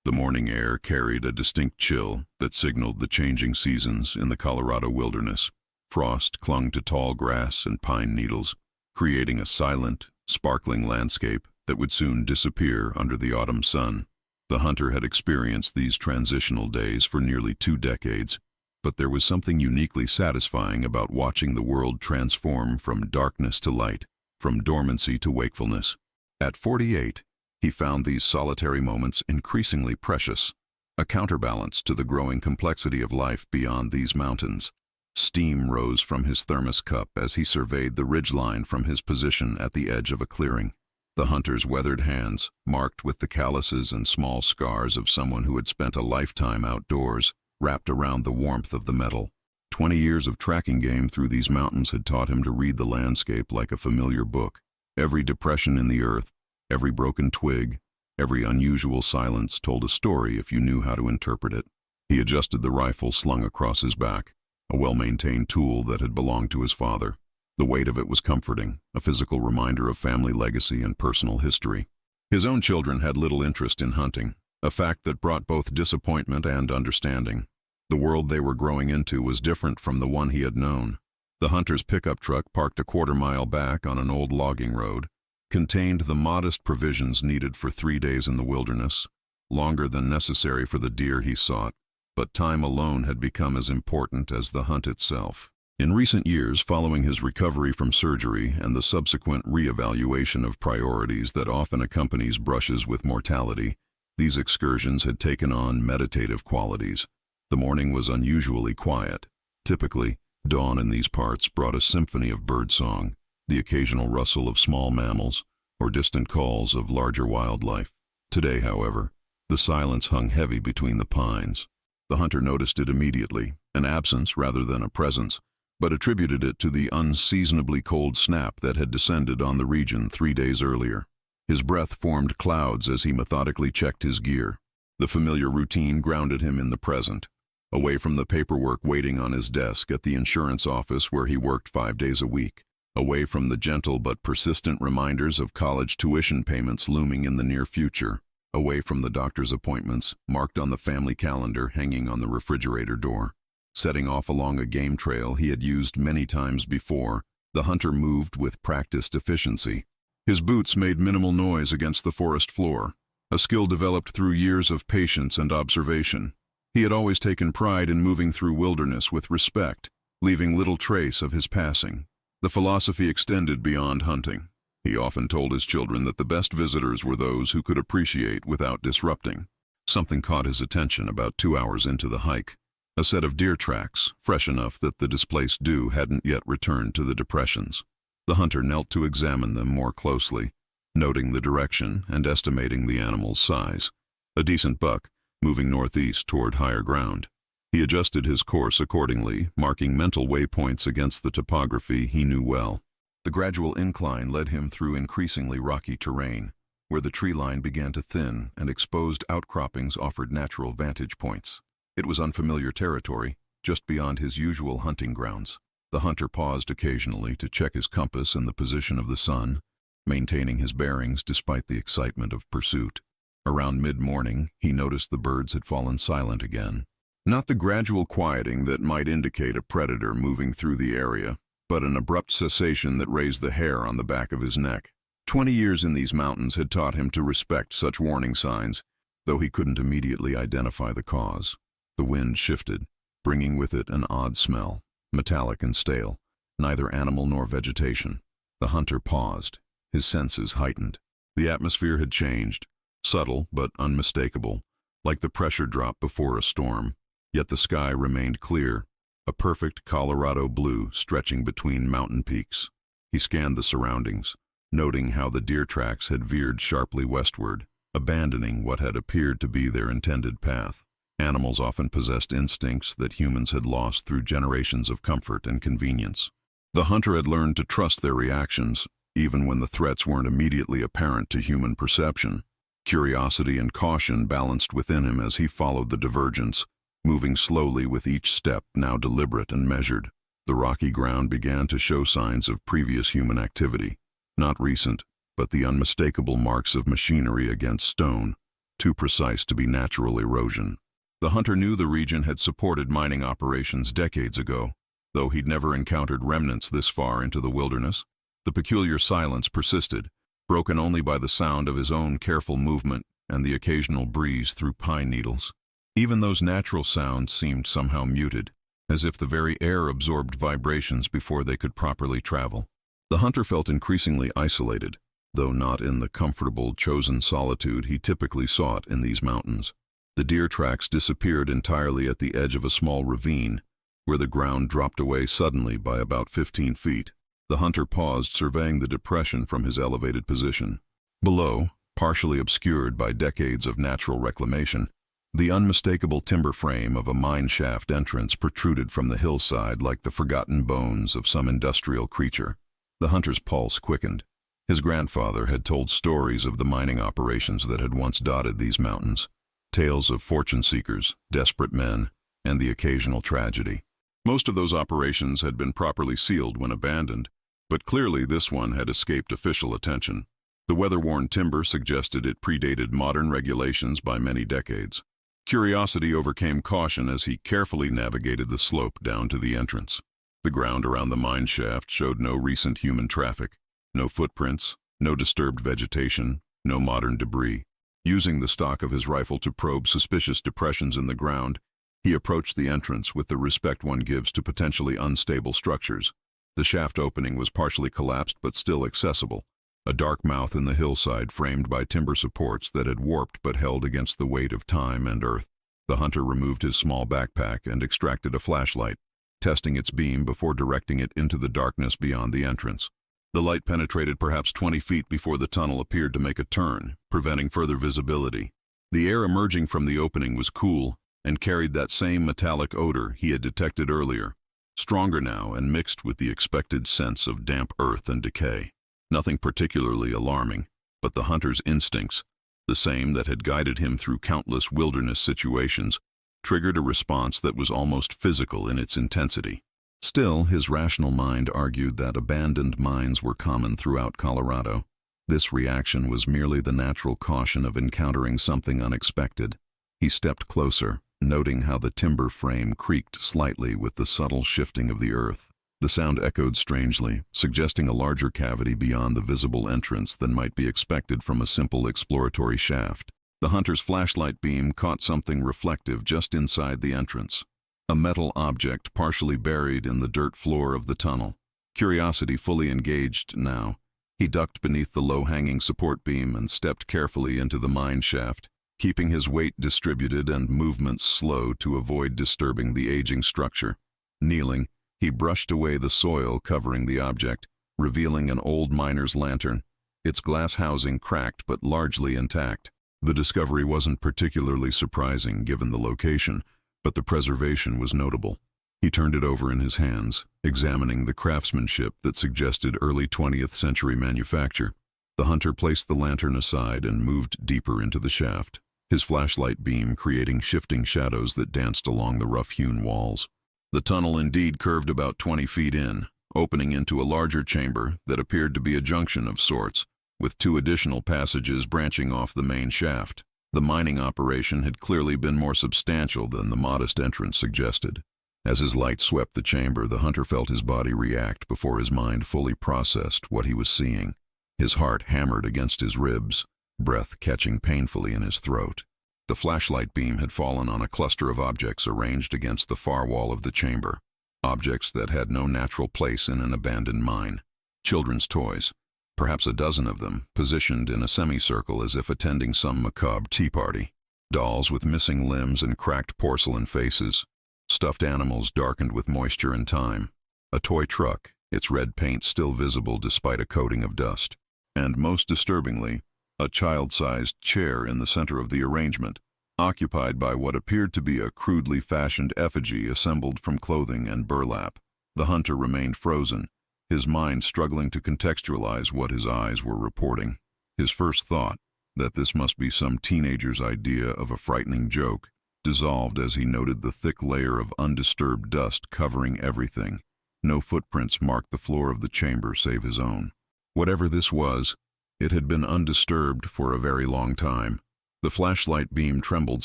The morning air carried a distinct chill that signaled the changing seasons in the Colorado wilderness. Frost clung to tall grass and pine needles, creating a silent, sparkling landscape that would soon disappear under the autumn sun. The hunter had experienced these transitional days for nearly 2 decades, but there was something uniquely satisfying about watching the world transform from darkness to light, from dormancy to wakefulness. At 48, he found these solitary moments increasingly precious, a counterbalance to the growing complexity of life beyond these mountains. Steam rose from his thermos cup as he surveyed the ridgeline from his position at the edge of a clearing. The hunter's weathered hands, marked with the calluses and small scars of someone who had spent a lifetime outdoors, wrapped around the warmth of the metal. 20 years of tracking game through these mountains had taught him to read the landscape like a familiar book. Every depression in the earth, every broken twig, every unusual silence told a story if you knew how to interpret it. He adjusted the rifle slung across his back, a well-maintained tool that had belonged to his father. The weight of it was comforting, a physical reminder of family legacy and personal history. His own children had little interest in hunting, a fact that brought both disappointment and understanding. The world they were growing into was different from the one he had known. The hunter's pickup truck, parked a quarter-mile back on an old logging road, contained the modest provisions needed for 3 days in the wilderness, longer than necessary for the deer he sought, but time alone had become as important as the hunt itself. In recent years, following his recovery from surgery and the subsequent re-evaluation of priorities that often accompanies brushes with mortality, these excursions had taken on meditative qualities. The morning was unusually quiet. Typically, dawn in these parts brought a symphony of birdsong, the occasional rustle of small mammals, or distant calls of larger wildlife. Today, however, the silence hung heavy between the pines. The hunter noticed it immediately, an absence rather than a presence, but attributed it to the unseasonably cold snap that had descended on the region 3 days earlier. His breath formed clouds as he methodically checked his gear. The familiar routine grounded him in the present, away from the paperwork waiting on his desk at the insurance office where he worked 5 days a week, away from the gentle but persistent reminders of college tuition payments looming in the near future, away from the doctor's appointments marked on the family calendar hanging on the refrigerator door. Setting off along a game trail he had used many times before, the hunter moved with practiced efficiency. His boots made minimal noise against the forest floor, a skill developed through years of patience and observation. He had always taken pride in moving through wilderness with respect, leaving little trace of his passing. The philosophy extended beyond hunting. He often told his children that the best visitors were those who could appreciate without disrupting. Something caught his attention about 2 hours into the hike. A set of deer tracks, fresh enough that the displaced dew hadn't yet returned to the depressions. The hunter knelt to examine them more closely, noting the direction and estimating the animal's size. A decent buck, moving northeast toward higher ground. He adjusted his course accordingly, marking mental waypoints against the topography he knew well. The gradual incline led him through increasingly rocky terrain, where the tree line began to thin and exposed outcroppings offered natural vantage points. It was unfamiliar territory, just beyond his usual hunting grounds. The hunter paused occasionally to check his compass and the position of the sun, maintaining his bearings despite the excitement of pursuit. Around mid-morning, he noticed the birds had fallen silent again. Not the gradual quieting that might indicate a predator moving through the area, but an abrupt cessation that raised the hair on the back of his neck. 20 years in these mountains had taught him to respect such warning signs, though he couldn't immediately identify the cause. The wind shifted, bringing with it an odd smell, metallic and stale, neither animal nor vegetation. The hunter paused, his senses heightened. The atmosphere had changed, subtle but unmistakable, like the pressure drop before a storm. Yet the sky remained clear, a perfect Colorado blue stretching between mountain peaks. He scanned the surroundings, noting how the deer tracks had veered sharply westward, abandoning what had appeared to be their intended path. Animals often possessed instincts that humans had lost through generations of comfort and convenience. The hunter had learned to trust their reactions, even when the threats weren't immediately apparent to human perception. Curiosity and caution balanced within him as he followed the divergence, moving slowly with each step now deliberate and measured. The rocky ground began to show signs of previous human activity, not recent, but the unmistakable marks of machinery against stone. too precise to be natural erosion. The hunter knew the region had supported mining operations decades ago, though he'd never encountered remnants this far into the wilderness. The peculiar silence persisted, broken only by the sound of his own careful movement and the occasional breeze through pine needles. Even those natural sounds seemed somehow muted, as if the very air absorbed vibrations before they could properly travel. The hunter felt increasingly isolated, though not in the comfortable, chosen solitude he typically sought in these mountains. The deer tracks disappeared entirely at the edge of a small ravine, where the ground dropped away suddenly by about 15 feet. The hunter paused, surveying the depression from his elevated position. Below, partially obscured by decades of natural reclamation, the unmistakable timber frame of a mine shaft entrance protruded from the hillside like the forgotten bones of some industrial creature. The hunter's pulse quickened. His grandfather had told stories of the mining operations that had once dotted these mountains, tales of fortune seekers, desperate men, and the occasional tragedy. Most of those operations had been properly sealed when abandoned, but clearly this one had escaped official attention. The weather-worn timber suggested it predated modern regulations by many decades. Curiosity overcame caution as he carefully navigated the slope down to the entrance. The ground around the mine shaft showed no recent human traffic, no footprints, no disturbed vegetation, no modern debris. Using the stock of his rifle to probe suspicious depressions in the ground, he approached the entrance with the respect one gives to potentially unstable structures. The shaft opening was partially collapsed but still accessible, a dark mouth in the hillside framed by timber supports that had warped but held against the weight of time and earth. The hunter removed his small backpack and extracted a flashlight, testing its beam before directing it into the darkness beyond the entrance. The light penetrated perhaps 20 feet before the tunnel appeared to make a turn, preventing further visibility. The air emerging from the opening was cool and carried that same metallic odor he had detected earlier, stronger now and mixed with the expected sense of damp earth and decay. Nothing particularly alarming, but the hunter's instincts, the same that had guided him through countless wilderness situations, triggered a response that was almost physical in its intensity. Still, his rational mind argued that abandoned mines were common throughout Colorado. This reaction was merely the natural caution of encountering something unexpected. He stepped closer, noting how the timber frame creaked slightly with the subtle shifting of the earth. The sound echoed strangely, suggesting a larger cavity beyond the visible entrance than might be expected from a simple exploratory shaft. The hunter's flashlight beam caught something reflective just inside the entrance, a metal object partially buried in the dirt floor of the tunnel. Curiosity fully engaged now, he ducked beneath the low-hanging support beam and stepped carefully into the mine shaft, keeping his weight distributed and movements slow to avoid disturbing the aging structure. Kneeling, he brushed away the soil covering the object, revealing an old miner's lantern, its glass housing cracked but largely intact. The discovery wasn't particularly surprising given the location, but the preservation was notable. He turned it over in his hands, examining the craftsmanship that suggested early 20th century manufacture. The hunter placed the lantern aside and moved deeper into the shaft, his flashlight beam creating shifting shadows that danced along the rough-hewn walls. The tunnel indeed curved about 20 feet in, opening into a larger chamber that appeared to be a junction of sorts, with 2 additional passages branching off the main shaft. The mining operation had clearly been more substantial than the modest entrance suggested. As his light swept the chamber, the hunter felt his body react before his mind fully processed what he was seeing. His heart hammered against his ribs, breath catching painfully in his throat. The flashlight beam had fallen on a cluster of objects arranged against the far wall of the chamber, objects that had no natural place in an abandoned mine. Children's toys, perhaps a dozen of them, positioned in a semicircle as if attending some macabre tea party. Dolls with missing limbs and cracked porcelain faces. Stuffed animals darkened with moisture and time. A toy truck, its red paint still visible despite a coating of dust. And most disturbingly, a child-sized chair in the center of the arrangement, occupied by what appeared to be a crudely fashioned effigy assembled from clothing and burlap. The hunter remained frozen, his mind struggling to contextualize what his eyes were reporting. His first thought, that this must be some teenager's idea of a frightening joke, dissolved as he noted the thick layer of undisturbed dust covering everything. No footprints marked the floor of the chamber save his own. Whatever this was, it had been undisturbed for a very long time. The flashlight beam trembled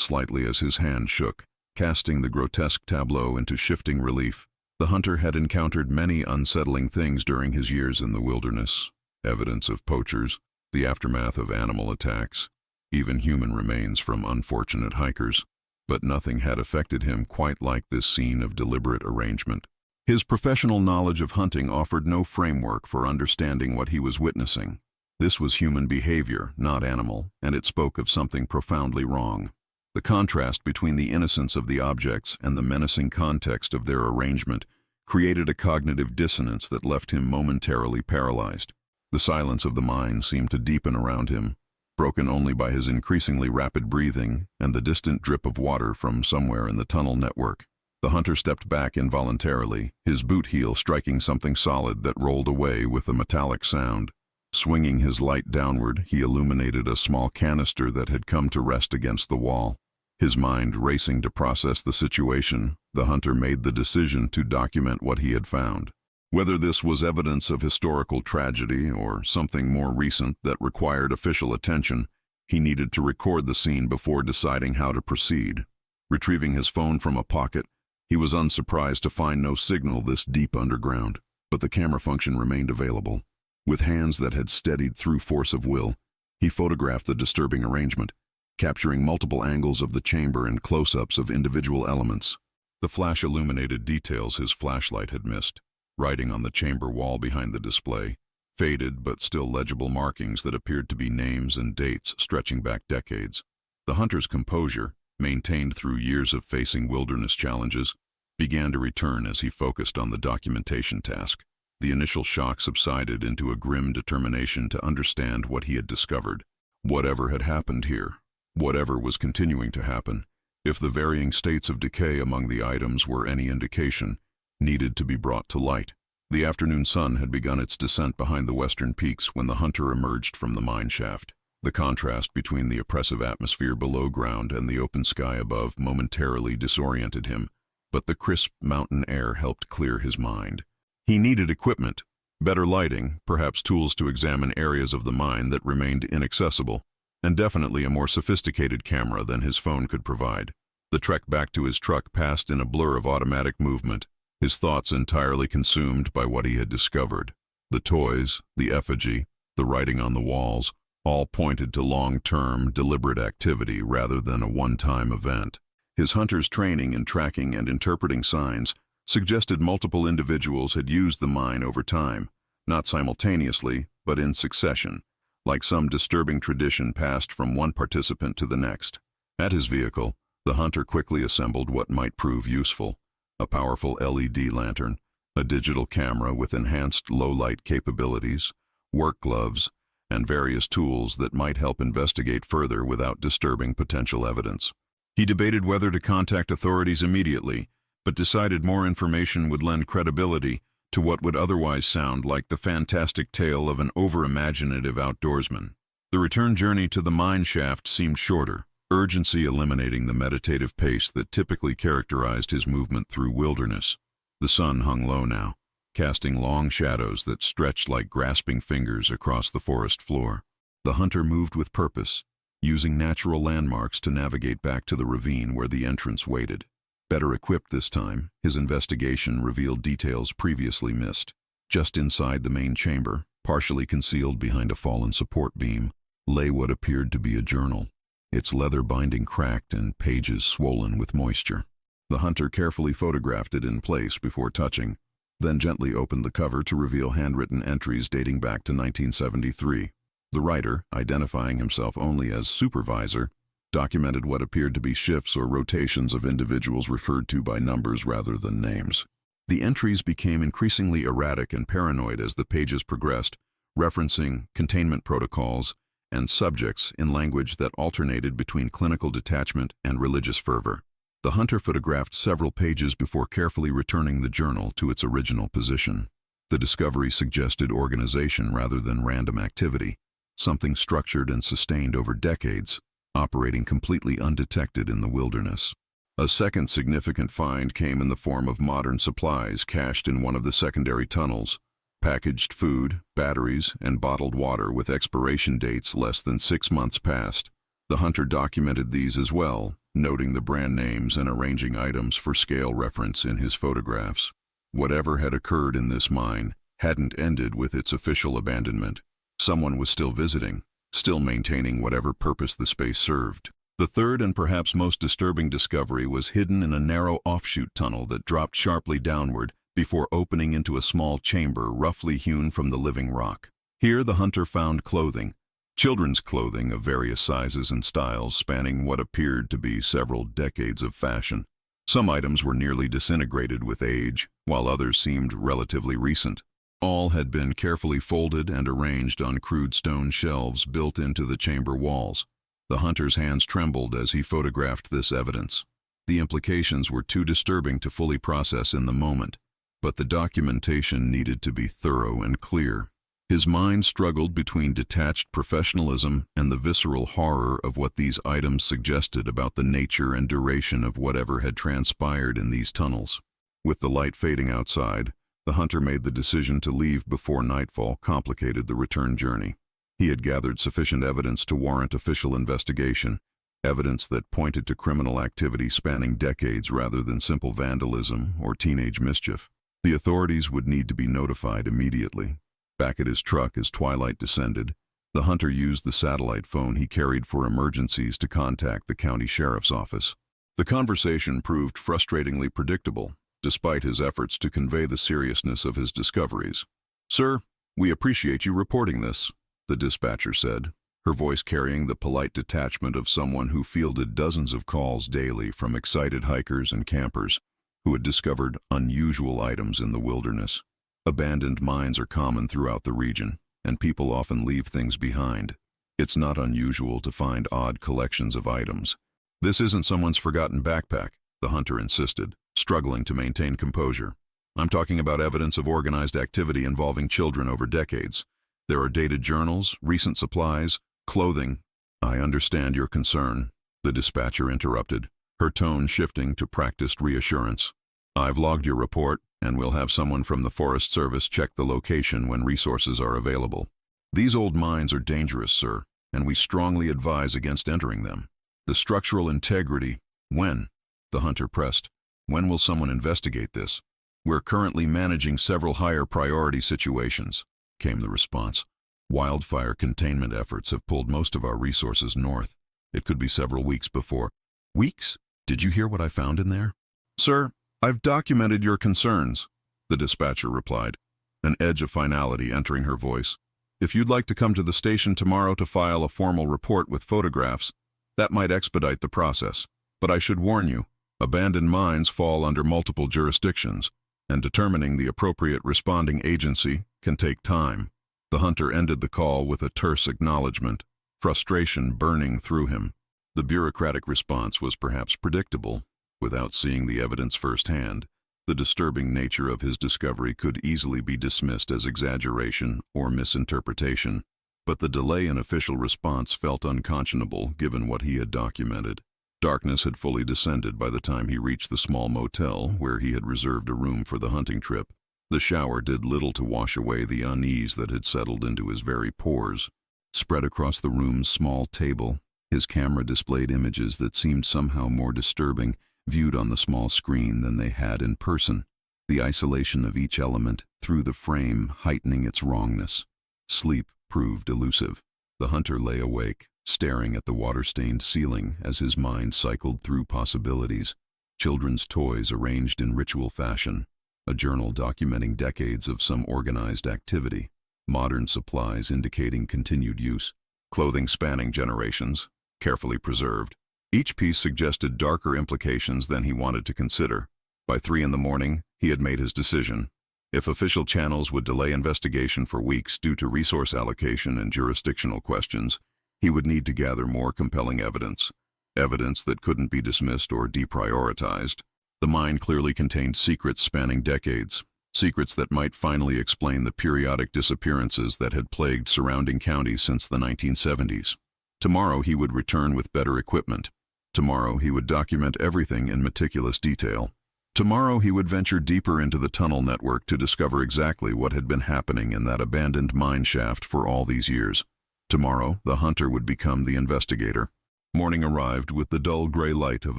slightly as his hand shook, casting the grotesque tableau into shifting relief. The hunter had encountered many unsettling things during his years in the wilderness: evidence of poachers, the aftermath of animal attacks, even human remains from unfortunate hikers. But nothing had affected him quite like this scene of deliberate arrangement. His professional knowledge of hunting offered no framework for understanding what he was witnessing. This was human behavior, not animal, and it spoke of something profoundly wrong. The contrast between the innocence of the objects and the menacing context of their arrangement created a cognitive dissonance that left him momentarily paralyzed. The silence of the mine seemed to deepen around him, broken only by his increasingly rapid breathing and the distant drip of water from somewhere in the tunnel network. The hunter stepped back involuntarily, his boot heel striking something solid that rolled away with a metallic sound. Swinging his light downward, he illuminated a small canister that had come to rest against the wall. His mind racing to process the situation, the hunter made the decision to document what he had found. Whether this was evidence of historical tragedy or something more recent that required official attention, he needed to record the scene before deciding how to proceed. Retrieving his phone from a pocket, he was unsurprised to find no signal this deep underground, but the camera function remained available. With hands that had steadied through force of will, he photographed the disturbing arrangement, capturing multiple angles of the chamber and close-ups of individual elements. The flash illuminated details his flashlight had missed: writing on the chamber wall behind the display, faded but still legible markings that appeared to be names and dates stretching back decades. The hunter's composure, maintained through years of facing wilderness challenges, began to return as he focused on the documentation task. The initial shock subsided into a grim determination to understand what he had discovered. Whatever had happened here, whatever was continuing to happen, if the varying states of decay among the items were any indication, needed to be brought to light. The afternoon sun had begun its descent behind the western peaks when the hunter emerged from the mine shaft. The contrast between the oppressive atmosphere below ground and the open sky above momentarily disoriented him, but the crisp mountain air helped clear his mind. He needed equipment, better lighting, perhaps tools to examine areas of the mine that remained inaccessible, and definitely a more sophisticated camera than his phone could provide. The trek back to his truck passed in a blur of automatic movement, his thoughts entirely consumed by what he had discovered. The toys, the effigy, the writing on the walls, all pointed to long-term, deliberate activity rather than a one-time event. His hunter's training in tracking and interpreting signs suggested multiple individuals had used the mine over time, not simultaneously, but in succession, like some disturbing tradition passed from one participant to the next. At his vehicle, the hunter quickly assembled what might prove useful: a powerful LED lantern, a digital camera with enhanced low-light capabilities, work gloves, and various tools that might help investigate further without disturbing potential evidence. He debated whether to contact authorities immediately, but decided more information would lend credibility to what would otherwise sound like the fantastic tale of an over-imaginative outdoorsman. The return journey to the mine shaft seemed shorter, urgency eliminating the meditative pace that typically characterized his movement through wilderness. The sun hung low now, casting long shadows that stretched like grasping fingers across the forest floor. The hunter moved with purpose, using natural landmarks to navigate back to the ravine where the entrance waited. Better equipped this time, his investigation revealed details previously missed. Just inside the main chamber, partially concealed behind a fallen support beam, lay what appeared to be a journal, its leather binding cracked and pages swollen with moisture. The hunter carefully photographed it in place before touching, then gently opened the cover to reveal handwritten entries dating back to 1973. The writer, identifying himself only as supervisor, documented what appeared to be shifts or rotations of individuals referred to by numbers rather than names. The entries became increasingly erratic and paranoid as the pages progressed, referencing containment protocols and subjects in language that alternated between clinical detachment and religious fervor. The hunter photographed several pages before carefully returning the journal to its original position. The discovery suggested organization rather than random activity, something structured and sustained over decades, operating completely undetected in the wilderness. A second significant find came in the form of modern supplies cached in one of the secondary tunnels: packaged food, batteries, and bottled water with expiration dates less than 6 months past. The hunter documented these as well, noting the brand names and arranging items for scale reference in his photographs. Whatever had occurred in this mine hadn't ended with its official abandonment. Someone was still visiting, still maintaining whatever purpose the space served. The third and perhaps most disturbing discovery was hidden in a narrow offshoot tunnel that dropped sharply downward before opening into a small chamber roughly hewn from the living rock. Here the hunter found clothing, children's clothing of various sizes and styles spanning what appeared to be several decades of fashion. Some items were nearly disintegrated with age, while others seemed relatively recent. All had been carefully folded and arranged on crude stone shelves built into the chamber walls. The hunter's hands trembled as he photographed this evidence. The implications were too disturbing to fully process in the moment, but the documentation needed to be thorough and clear. His mind struggled between detached professionalism and the visceral horror of what these items suggested about the nature and duration of whatever had transpired in these tunnels. With the light fading outside, the hunter made the decision to leave before nightfall complicated the return journey. He had gathered sufficient evidence to warrant official investigation, evidence that pointed to criminal activity spanning decades rather than simple vandalism or teenage mischief. The authorities would need to be notified immediately. Back at his truck as twilight descended, the hunter used the satellite phone he carried for emergencies to contact the county sheriff's office. The conversation proved frustratingly predictable, despite his efforts to convey the seriousness of his discoveries. "Sir, we appreciate you reporting this," the dispatcher said, her voice carrying the polite detachment of someone who fielded dozens of calls daily from excited hikers and campers who had discovered unusual items in the wilderness. Abandoned mines are common throughout the region, and people often leave things behind. It's not unusual to find odd collections of items. "This isn't someone's forgotten backpack," the hunter insisted, struggling to maintain composure. "I'm talking about evidence of organized activity involving children over decades. There are dated journals, recent supplies, clothing." "I understand your concern," the dispatcher interrupted, her tone shifting to practiced reassurance. "I've logged your report, and we'll have someone from the Forest Service check the location when resources are available. These old mines are dangerous, sir, and we strongly advise against entering them. The structural integrity—" "When?" the hunter pressed. "When will someone investigate this?" "We're currently managing several higher priority situations," came the response. "Wildfire containment efforts have pulled most of our resources north. It could be several weeks before—" "Weeks? Did you hear what I found in there?" "Sir, I've documented your concerns," the dispatcher replied, an edge of finality entering her voice. "If you'd like to come to the station tomorrow to file a formal report with photographs, that might expedite the process. But I should warn you, abandoned mines fall under multiple jurisdictions, and determining the appropriate responding agency can take time." The hunter ended the call with a terse acknowledgement, frustration burning through him. The bureaucratic response was perhaps predictable. Without seeing the evidence firsthand, the disturbing nature of his discovery could easily be dismissed as exaggeration or misinterpretation. But the delay in official response felt unconscionable given what he had documented. Darkness had fully descended by the time he reached the small motel where he had reserved a room for the hunting trip. The shower did little to wash away the unease that had settled into his very pores. Spread across the room's small table, his camera displayed images that seemed somehow more disturbing viewed on the small screen than they had in person, the isolation of each element through the frame heightening its wrongness. Sleep proved elusive. The hunter lay awake, staring at the water-stained ceiling as his mind cycled through possibilities. Children's toys arranged in ritual fashion, a journal documenting decades of some organized activity, modern supplies indicating continued use, clothing spanning generations, carefully preserved. Each piece suggested darker implications than he wanted to consider. By 3 a.m, he had made his decision. If official channels would delay investigation for weeks due to resource allocation and jurisdictional questions, he would need to gather more compelling evidence that couldn't be dismissed or deprioritized. The mine clearly contained secrets spanning decades, secrets that might finally explain the periodic disappearances that had plagued surrounding counties since the 1970s. Tomorrow he would return with better equipment. Tomorrow he would document everything in meticulous detail. Tomorrow he would venture deeper into the tunnel network to discover exactly what had been happening in that abandoned mine shaft for all these years. Tomorrow the hunter would become the investigator. Morning arrived with the dull gray light of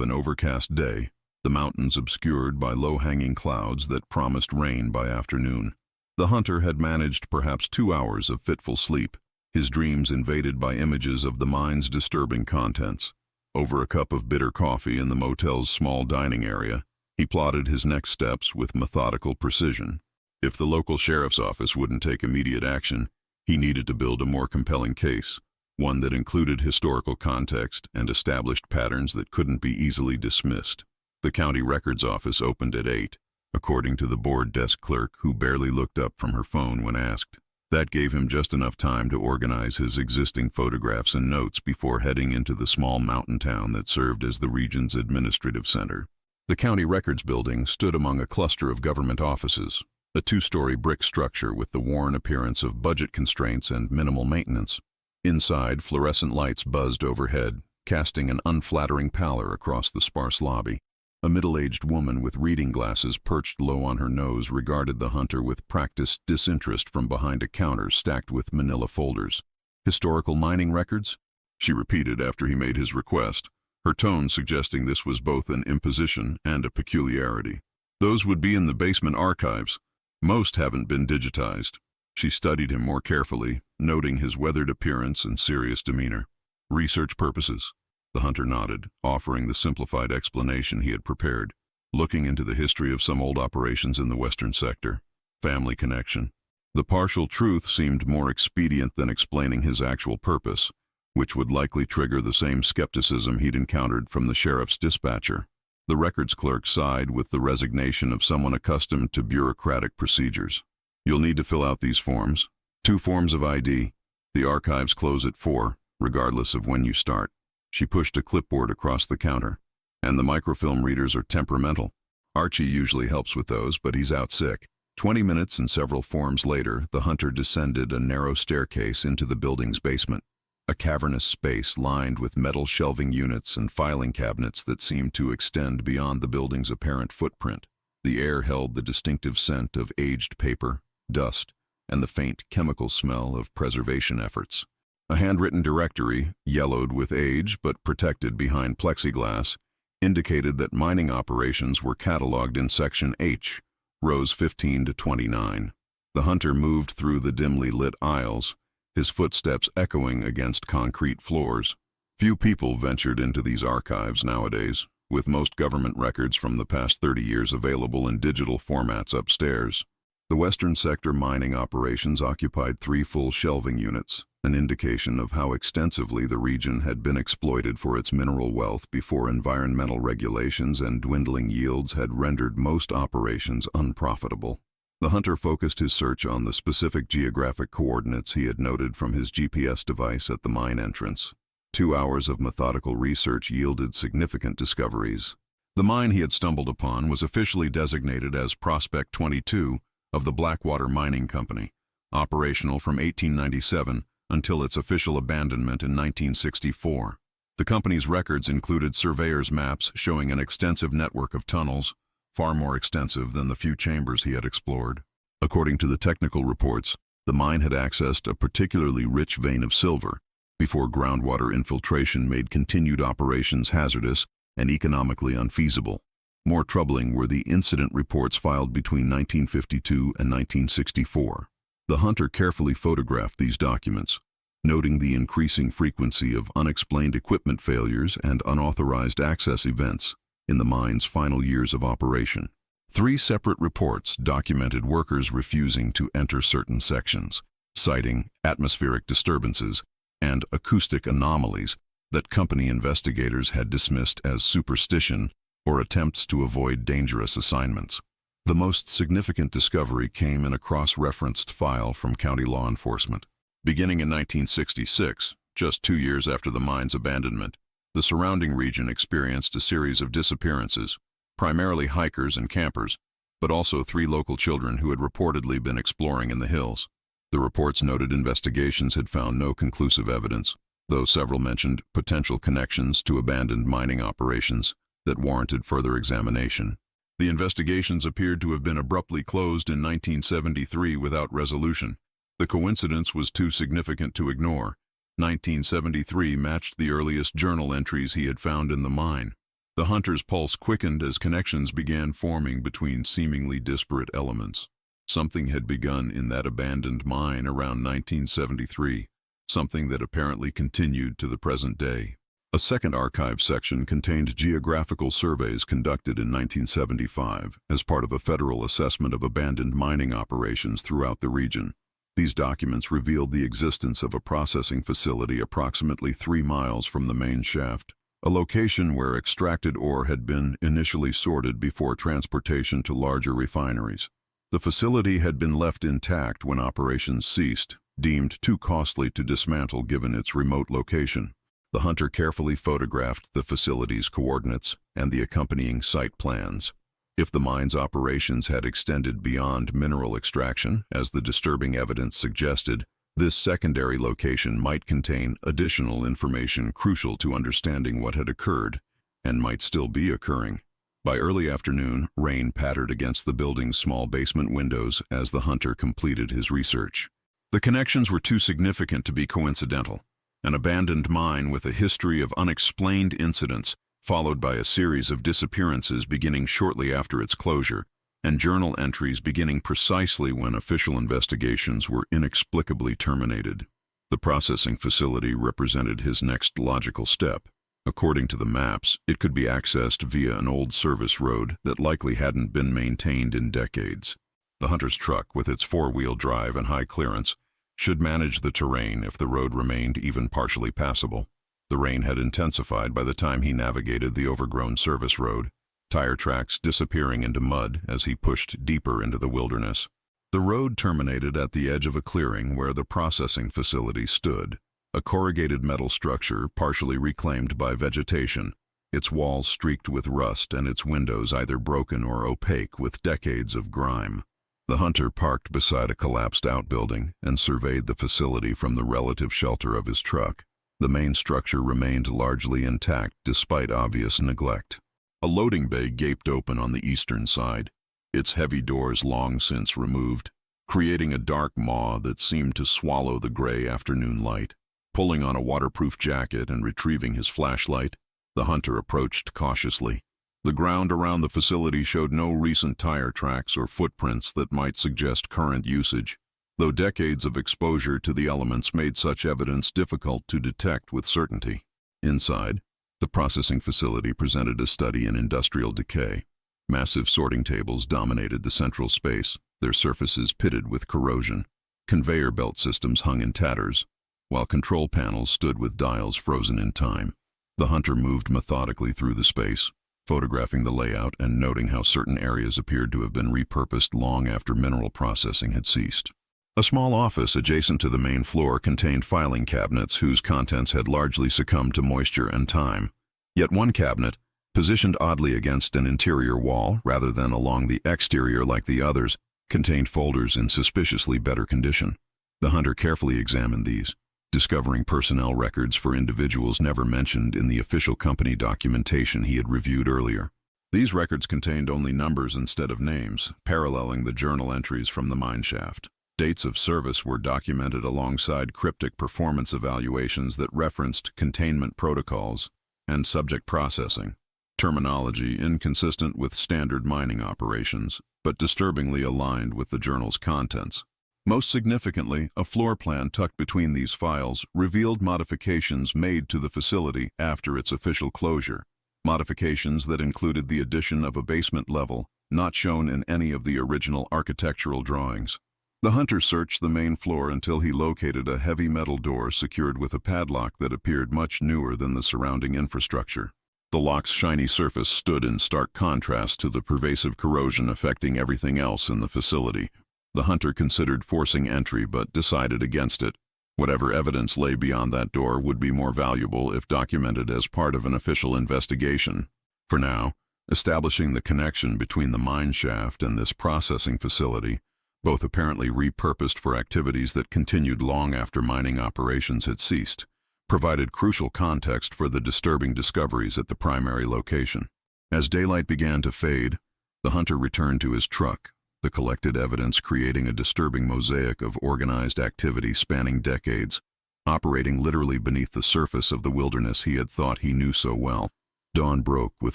an overcast day, the mountains obscured by low-hanging clouds that promised rain by afternoon. The hunter had managed perhaps 2 hours of fitful sleep, his dreams invaded by images of the mine's disturbing contents. Over a cup of bitter coffee in the motel's small dining area, he plotted his next steps with methodical precision. If the local sheriff's office wouldn't take immediate action, he needed to build a more compelling case, one that included historical context and established patterns that couldn't be easily dismissed. The county records office opened at 8, according to the board desk clerk, who barely looked up from her phone when asked. That gave him just enough time to organize his existing photographs and notes before heading into the small mountain town that served as the region's administrative center. The county records building stood among a cluster of government offices, a 2-story brick structure with the worn appearance of budget constraints and minimal maintenance. Inside, fluorescent lights buzzed overhead, casting an unflattering pallor across the sparse lobby. A middle-aged woman with reading glasses perched low on her nose regarded the hunter with practiced disinterest from behind a counter stacked with manila folders. "Historical mining records?" she repeated after he made his request, her tone suggesting this was both an imposition and a peculiarity. "Those would be in the basement archives. Most haven't been digitized." She studied him more carefully, noting his weathered appearance and serious demeanor. "Research purposes?" The hunter nodded, offering the simplified explanation he had prepared. "Looking into the history of some old operations in the western sector. Family connection." The partial truth seemed more expedient than explaining his actual purpose, which would likely trigger the same skepticism he'd encountered from the sheriff's dispatcher. The records clerk sighed with the resignation of someone accustomed to bureaucratic procedures. "You'll need to fill out these forms. 2 forms of ID. The archives close at 4, regardless of when you start." She pushed a clipboard across the counter. "And the microfilm readers are temperamental. Archie usually helps with those, but he's out sick." 20 minutes and several forms later, the hunter descended a narrow staircase into the building's basement, a cavernous space lined with metal shelving units and filing cabinets that seemed to extend beyond the building's apparent footprint. The air held the distinctive scent of aged paper, dust, and the faint chemical smell of preservation efforts. A handwritten directory, yellowed with age but protected behind plexiglass, indicated that mining operations were cataloged in Section H, rows 15 to 29. The hunter moved through the dimly lit aisles, his footsteps echoing against concrete floors. Few people ventured into these archives nowadays, with most government records from the past 30 years available in digital formats upstairs. The western sector mining operations occupied 3 full shelving units, an indication of how extensively the region had been exploited for its mineral wealth before environmental regulations and dwindling yields had rendered most operations unprofitable. The hunter focused his search on the specific geographic coordinates he had noted from his GPS device at the mine entrance. 2 hours of methodical research yielded significant discoveries. The mine he had stumbled upon was officially designated as Prospect 22 of the Blackwater Mining Company, operational from 1897 until its official abandonment in 1964. The company's records included surveyors' maps showing an extensive network of tunnels, far more extensive than the few chambers he had explored. According to the technical reports, the mine had accessed a particularly rich vein of silver before groundwater infiltration made continued operations hazardous and economically unfeasible. More troubling were the incident reports filed between 1952 and 1964. The hunter carefully photographed these documents, noting the increasing frequency of unexplained equipment failures and unauthorized access events in the mine's final years of operation. 3 separate reports documented workers refusing to enter certain sections, citing atmospheric disturbances and acoustic anomalies that company investigators had dismissed as superstition or attempts to avoid dangerous assignments. The most significant discovery came in a cross-referenced file from county law enforcement. Beginning in 1966, just 2 years after the mine's abandonment, the surrounding region experienced a series of disappearances, primarily hikers and campers, but also 3 local children who had reportedly been exploring in the hills. The reports noted investigations had found no conclusive evidence, though several mentioned potential connections to abandoned mining operations that warranted further examination. The investigations appeared to have been abruptly closed in 1973 without resolution. The coincidence was too significant to ignore, 1973 matched the earliest journal entries he had found in the mine. The hunter's pulse quickened as connections began forming between seemingly disparate elements. Something had begun in that abandoned mine around 1973, something that apparently continued to the present day. A second archive section contained geographical surveys conducted in 1975 as part of a federal assessment of abandoned mining operations throughout the region. These documents revealed the existence of a processing facility approximately 3 miles from the main shaft, a location where extracted ore had been initially sorted before transportation to larger refineries. The facility had been left intact when operations ceased, deemed too costly to dismantle given its remote location. The hunter carefully photographed the facility's coordinates and the accompanying site plans. If the mine's operations had extended beyond mineral extraction, as the disturbing evidence suggested, this secondary location might contain additional information crucial to understanding what had occurred and might still be occurring. By early afternoon, rain pattered against the building's small basement windows as the hunter completed his research. The connections were too significant to be coincidental. An abandoned mine with a history of unexplained incidents, followed by a series of disappearances beginning shortly after its closure, and journal entries beginning precisely when official investigations were inexplicably terminated. The processing facility represented his next logical step. According to the maps, it could be accessed via an old service road that likely hadn't been maintained in decades. The hunter's truck, with its 4-wheel drive and high clearance, should manage the terrain if the road remained even partially passable. The rain had intensified by the time he navigated the overgrown service road, tire tracks disappearing into mud as he pushed deeper into the wilderness. The road terminated at the edge of a clearing where the processing facility stood, a corrugated metal structure partially reclaimed by vegetation, its walls streaked with rust and its windows either broken or opaque with decades of grime. The hunter parked beside a collapsed outbuilding and surveyed the facility from the relative shelter of his truck. The main structure remained largely intact despite obvious neglect. A loading bay gaped open on the eastern side, its heavy doors long since removed, creating a dark maw that seemed to swallow the gray afternoon light. Pulling on a waterproof jacket and retrieving his flashlight, the hunter approached cautiously. The ground around the facility showed no recent tire tracks or footprints that might suggest current usage, though decades of exposure to the elements made such evidence difficult to detect with certainty. Inside, the processing facility presented a study in industrial decay. Massive sorting tables dominated the central space, their surfaces pitted with corrosion. Conveyor belt systems hung in tatters, while control panels stood with dials frozen in time. The hunter moved methodically through the space, photographing the layout and noting how certain areas appeared to have been repurposed long after mineral processing had ceased. A small office adjacent to the main floor contained filing cabinets whose contents had largely succumbed to moisture and time. Yet one cabinet, positioned oddly against an interior wall rather than along the exterior like the others, contained folders in suspiciously better condition. The hunter carefully examined these, discovering personnel records for individuals never mentioned in the official company documentation he had reviewed earlier. These records contained only numbers instead of names, paralleling the journal entries from the mine shaft. Dates of service were documented alongside cryptic performance evaluations that referenced containment protocols and subject processing, terminology inconsistent with standard mining operations, but disturbingly aligned with the journal's contents. Most significantly, a floor plan tucked between these files revealed modifications made to the facility after its official closure, modifications that included the addition of a basement level not shown in any of the original architectural drawings. The hunter searched the main floor until he located a heavy metal door secured with a padlock that appeared much newer than the surrounding infrastructure. The lock's shiny surface stood in stark contrast to the pervasive corrosion affecting everything else in the facility. The hunter considered forcing entry but decided against it. Whatever evidence lay beyond that door would be more valuable if documented as part of an official investigation. For now, establishing the connection between the mine shaft and this processing facility, both apparently repurposed for activities that continued long after mining operations had ceased, provided crucial context for the disturbing discoveries at the primary location. As daylight began to fade, the hunter returned to his truck, the collected evidence creating a disturbing mosaic of organized activity spanning decades. operating literally beneath the surface of the wilderness he had thought he knew so well. Dawn broke with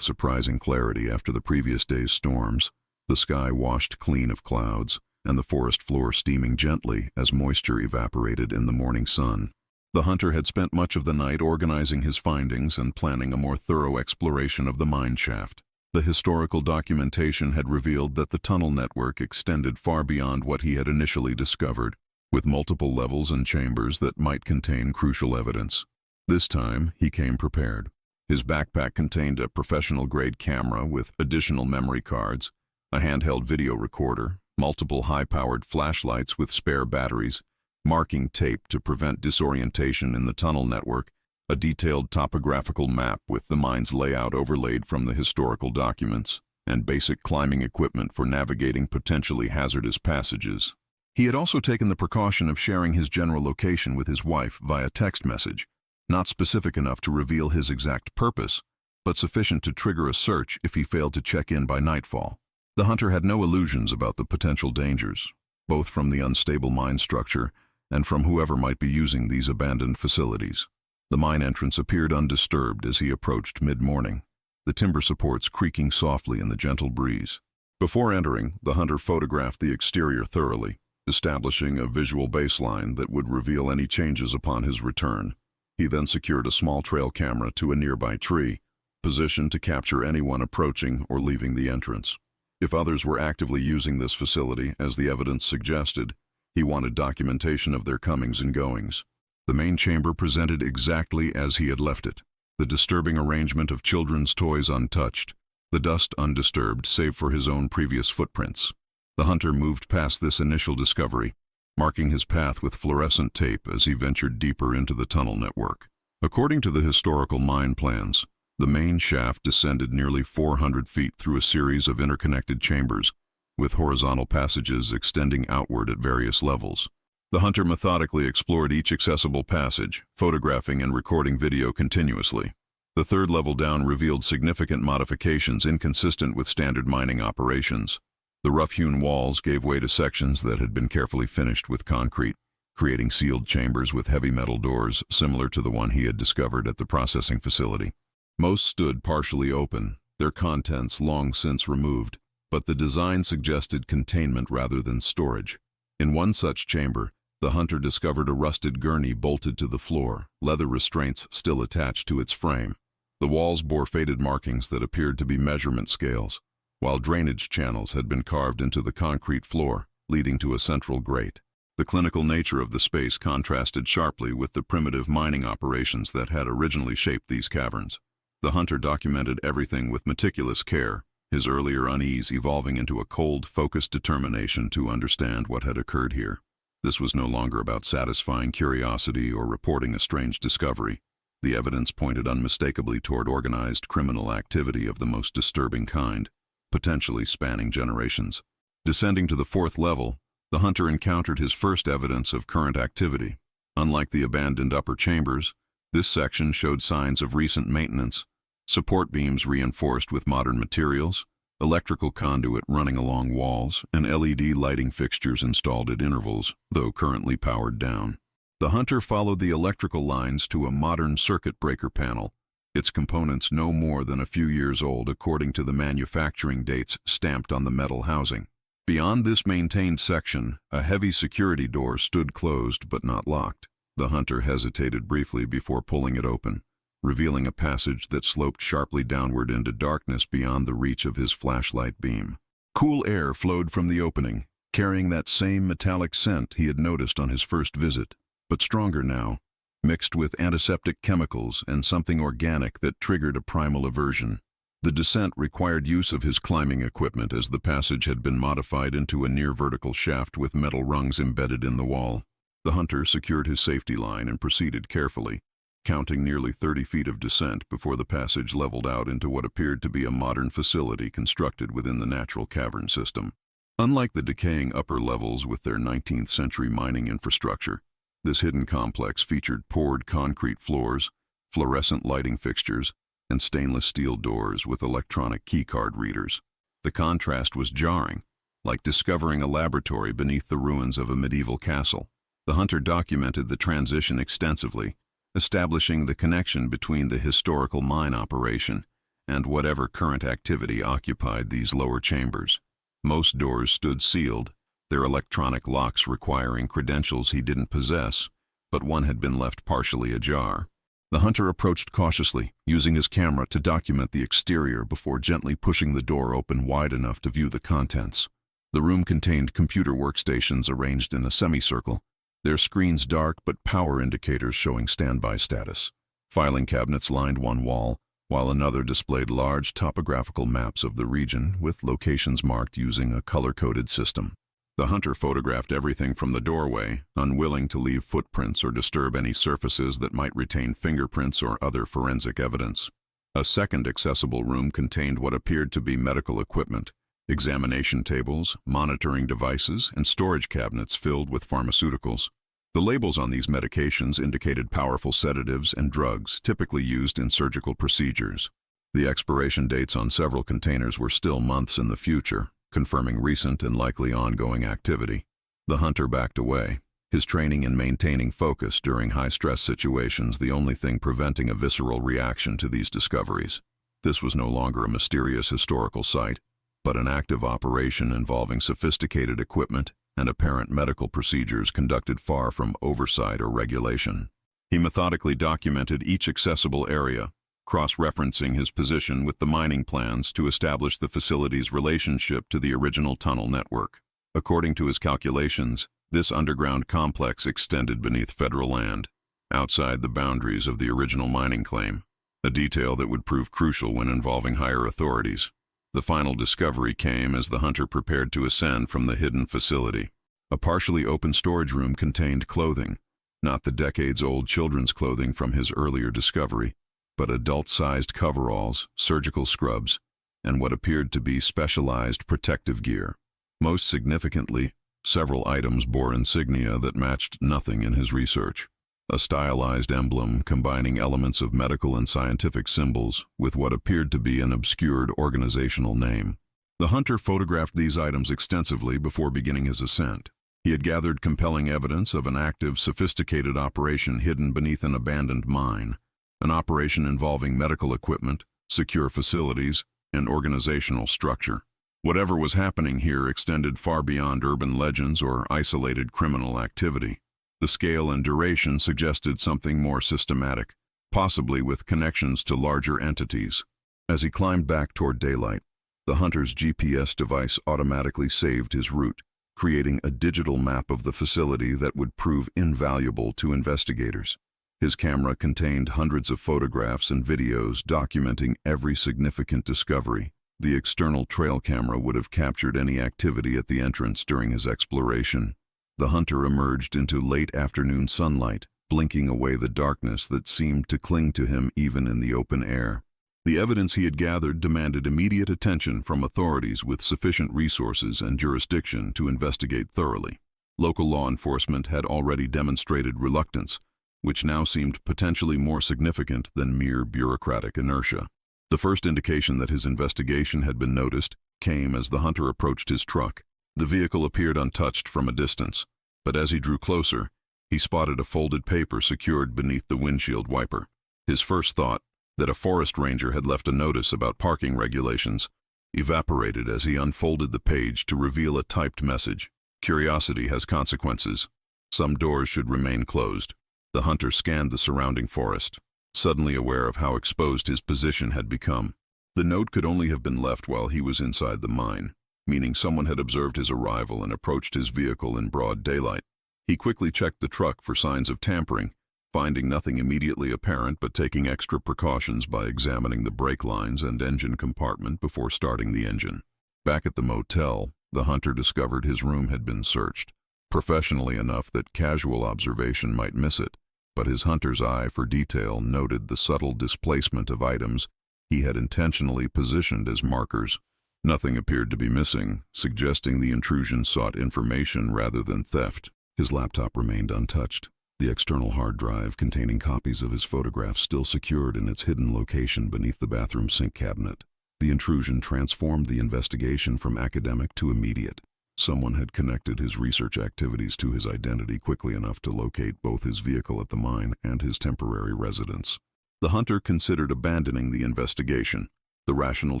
surprising clarity after the previous day's storms, the sky washed clean of clouds, and the forest floor steaming gently as moisture evaporated in the morning sun. The hunter had spent much of the night organizing his findings and planning a more thorough exploration of the mine shaft. The historical documentation had revealed that the tunnel network extended far beyond what he had initially discovered, with multiple levels and chambers that might contain crucial evidence. This time, he came prepared. His backpack contained a professional-grade camera with additional memory cards, a handheld video recorder, multiple high-powered flashlights with spare batteries, marking tape to prevent disorientation in the tunnel network, a detailed topographical map with the mine's layout overlaid from the historical documents, and basic climbing equipment for navigating potentially hazardous passages. He had also taken the precaution of sharing his general location with his wife via text message, not specific enough to reveal his exact purpose, but sufficient to trigger a search if he failed to check in by nightfall. The hunter had no illusions about the potential dangers, both from the unstable mine structure and from whoever might be using these abandoned facilities. The mine entrance appeared undisturbed as he approached mid-morning, the timber supports creaking softly in the gentle breeze. Before entering, the hunter photographed the exterior thoroughly, establishing a visual baseline that would reveal any changes upon his return. He then secured a small trail camera to a nearby tree, positioned to capture anyone approaching or leaving the entrance. If others were actively using this facility, as the evidence suggested, he wanted documentation of their comings and goings. The main chamber presented exactly as he had left it, the disturbing arrangement of children's toys untouched, the dust undisturbed save for his own previous footprints. The hunter moved past this initial discovery, marking his path with fluorescent tape as he ventured deeper into the tunnel network. According to the historical mine plans, the main shaft descended nearly 400 feet through a series of interconnected chambers, with horizontal passages extending outward at various levels. The hunter methodically explored each accessible passage, photographing and recording video continuously. The third level down revealed significant modifications inconsistent with standard mining operations. The rough-hewn walls gave way to sections that had been carefully finished with concrete, creating sealed chambers with heavy metal doors similar to the one he had discovered at the processing facility. Most stood partially open, their contents long since removed, but the design suggested containment rather than storage. In one such chamber, the hunter discovered a rusted gurney bolted to the floor, leather restraints still attached to its frame. The walls bore faded markings that appeared to be measurement scales, while drainage channels had been carved into the concrete floor, leading to a central grate. The clinical nature of the space contrasted sharply with the primitive mining operations that had originally shaped these caverns. The hunter documented everything with meticulous care, his earlier unease evolving into a cold, focused determination to understand what had occurred here. This was no longer about satisfying curiosity or reporting a strange discovery. The evidence pointed unmistakably toward organized criminal activity of the most disturbing kind, potentially spanning generations. Descending to the fourth level, the hunter encountered his first evidence of current activity. Unlike the abandoned upper chambers, this section showed signs of recent maintenance, support beams reinforced with modern materials, electrical conduit running along walls, and LED lighting fixtures installed at intervals, though currently powered down. The hunter followed the electrical lines to a modern circuit breaker panel, its components no more than a few years old according to the manufacturing dates stamped on the metal housing. Beyond this maintained section, a heavy security door stood closed but not locked. The hunter hesitated briefly before pulling it open, revealing a passage that sloped sharply downward into darkness beyond the reach of his flashlight beam. Cool air flowed from the opening, carrying that same metallic scent he had noticed on his first visit, but stronger now, mixed with antiseptic chemicals and something organic that triggered a primal aversion. The descent required use of his climbing equipment as the passage had been modified into a near-vertical shaft with metal rungs embedded in the wall. The hunter secured his safety line and proceeded carefully, counting nearly 30 feet of descent before the passage leveled out into what appeared to be a modern facility constructed within the natural cavern system. Unlike the decaying upper levels with their 19th century mining infrastructure, this hidden complex featured poured concrete floors, fluorescent lighting fixtures, and stainless steel doors with electronic keycard readers. The contrast was jarring, like discovering a laboratory beneath the ruins of a medieval castle. The hunter documented the transition extensively, establishing the connection between the historical mine operation and whatever current activity occupied these lower chambers. Most doors stood sealed, their electronic locks requiring credentials he didn't possess, but one had been left partially ajar. The hunter approached cautiously, using his camera to document the exterior before gently pushing the door open wide enough to view the contents. The room contained computer workstations arranged in a semicircle, their screens dark but power indicators showing standby status. Filing cabinets lined one wall, while another displayed large topographical maps of the region with locations marked using a color-coded system. The hunter photographed everything from the doorway, unwilling to leave footprints or disturb any surfaces that might retain fingerprints or other forensic evidence. A second accessible room contained what appeared to be medical equipment, examination tables, monitoring devices, and storage cabinets filled with pharmaceuticals. The labels on these medications indicated powerful sedatives and drugs typically used in surgical procedures. The expiration dates on several containers were still months in the future, confirming recent and likely ongoing activity. The hunter backed away, his training in maintaining focus during high-stress situations the only thing preventing a visceral reaction to these discoveries. This was no longer a mysterious historical site, but an active operation involving sophisticated equipment and apparent medical procedures conducted far from oversight or regulation. He methodically documented each accessible area, cross-referencing his position with the mining plans to establish the facility's relationship to the original tunnel network. According to his calculations, this underground complex extended beneath federal land, outside the boundaries of the original mining claim, a detail that would prove crucial when involving higher authorities. The final discovery came as the hunter prepared to ascend from the hidden facility. A partially open storage room contained clothing, not the decades-old children's clothing from his earlier discovery, but adult-sized coveralls, surgical scrubs, and what appeared to be specialized protective gear. Most significantly, several items bore insignia that matched nothing in his research. A stylized emblem combining elements of medical and scientific symbols with what appeared to be an obscured organizational name. The hunter photographed these items extensively before beginning his ascent. He had gathered compelling evidence of an active, sophisticated operation hidden beneath an abandoned mine, an operation involving medical equipment, secure facilities, and organizational structure. Whatever was happening here extended far beyond urban legends or isolated criminal activity. The scale and duration suggested something more systematic, possibly with connections to larger entities. As he climbed back toward daylight, the hunter's GPS device automatically saved his route, creating a digital map of the facility that would prove invaluable to investigators. His camera contained hundreds of photographs and videos documenting every significant discovery. The external trail camera would have captured any activity at the entrance during his exploration. The hunter emerged into late afternoon sunlight, blinking away the darkness that seemed to cling to him even in the open air. The evidence he had gathered demanded immediate attention from authorities with sufficient resources and jurisdiction to investigate thoroughly. Local law enforcement had already demonstrated reluctance, which now seemed potentially more significant than mere bureaucratic inertia. The first indication that his investigation had been noticed came as the hunter approached his truck. The vehicle appeared untouched from a distance, but as he drew closer, he spotted a folded paper secured beneath the windshield wiper. His first thought, that a forest ranger had left a notice about parking regulations, evaporated as he unfolded the page to reveal a typed message. Curiosity has consequences. Some doors should remain closed. The hunter scanned the surrounding forest, suddenly aware of how exposed his position had become. The note could only have been left while he was inside the mine, meaning someone had observed his arrival and approached his vehicle in broad daylight. He quickly checked the truck for signs of tampering, finding nothing immediately apparent but taking extra precautions by examining the brake lines and engine compartment before starting the engine. Back at the motel, the hunter discovered his room had been searched, professionally enough that casual observation might miss it, but his hunter's eye for detail noted the subtle displacement of items he had intentionally positioned as markers. Nothing appeared to be missing, suggesting the intrusion sought information rather than theft. His laptop remained untouched, the external hard drive containing copies of his photographs still secured in its hidden location beneath the bathroom sink cabinet. The intrusion transformed the investigation from academic to immediate. Someone had connected his research activities to his identity quickly enough to locate both his vehicle at the mine and his temporary residence. The hunter considered abandoning the investigation, the rational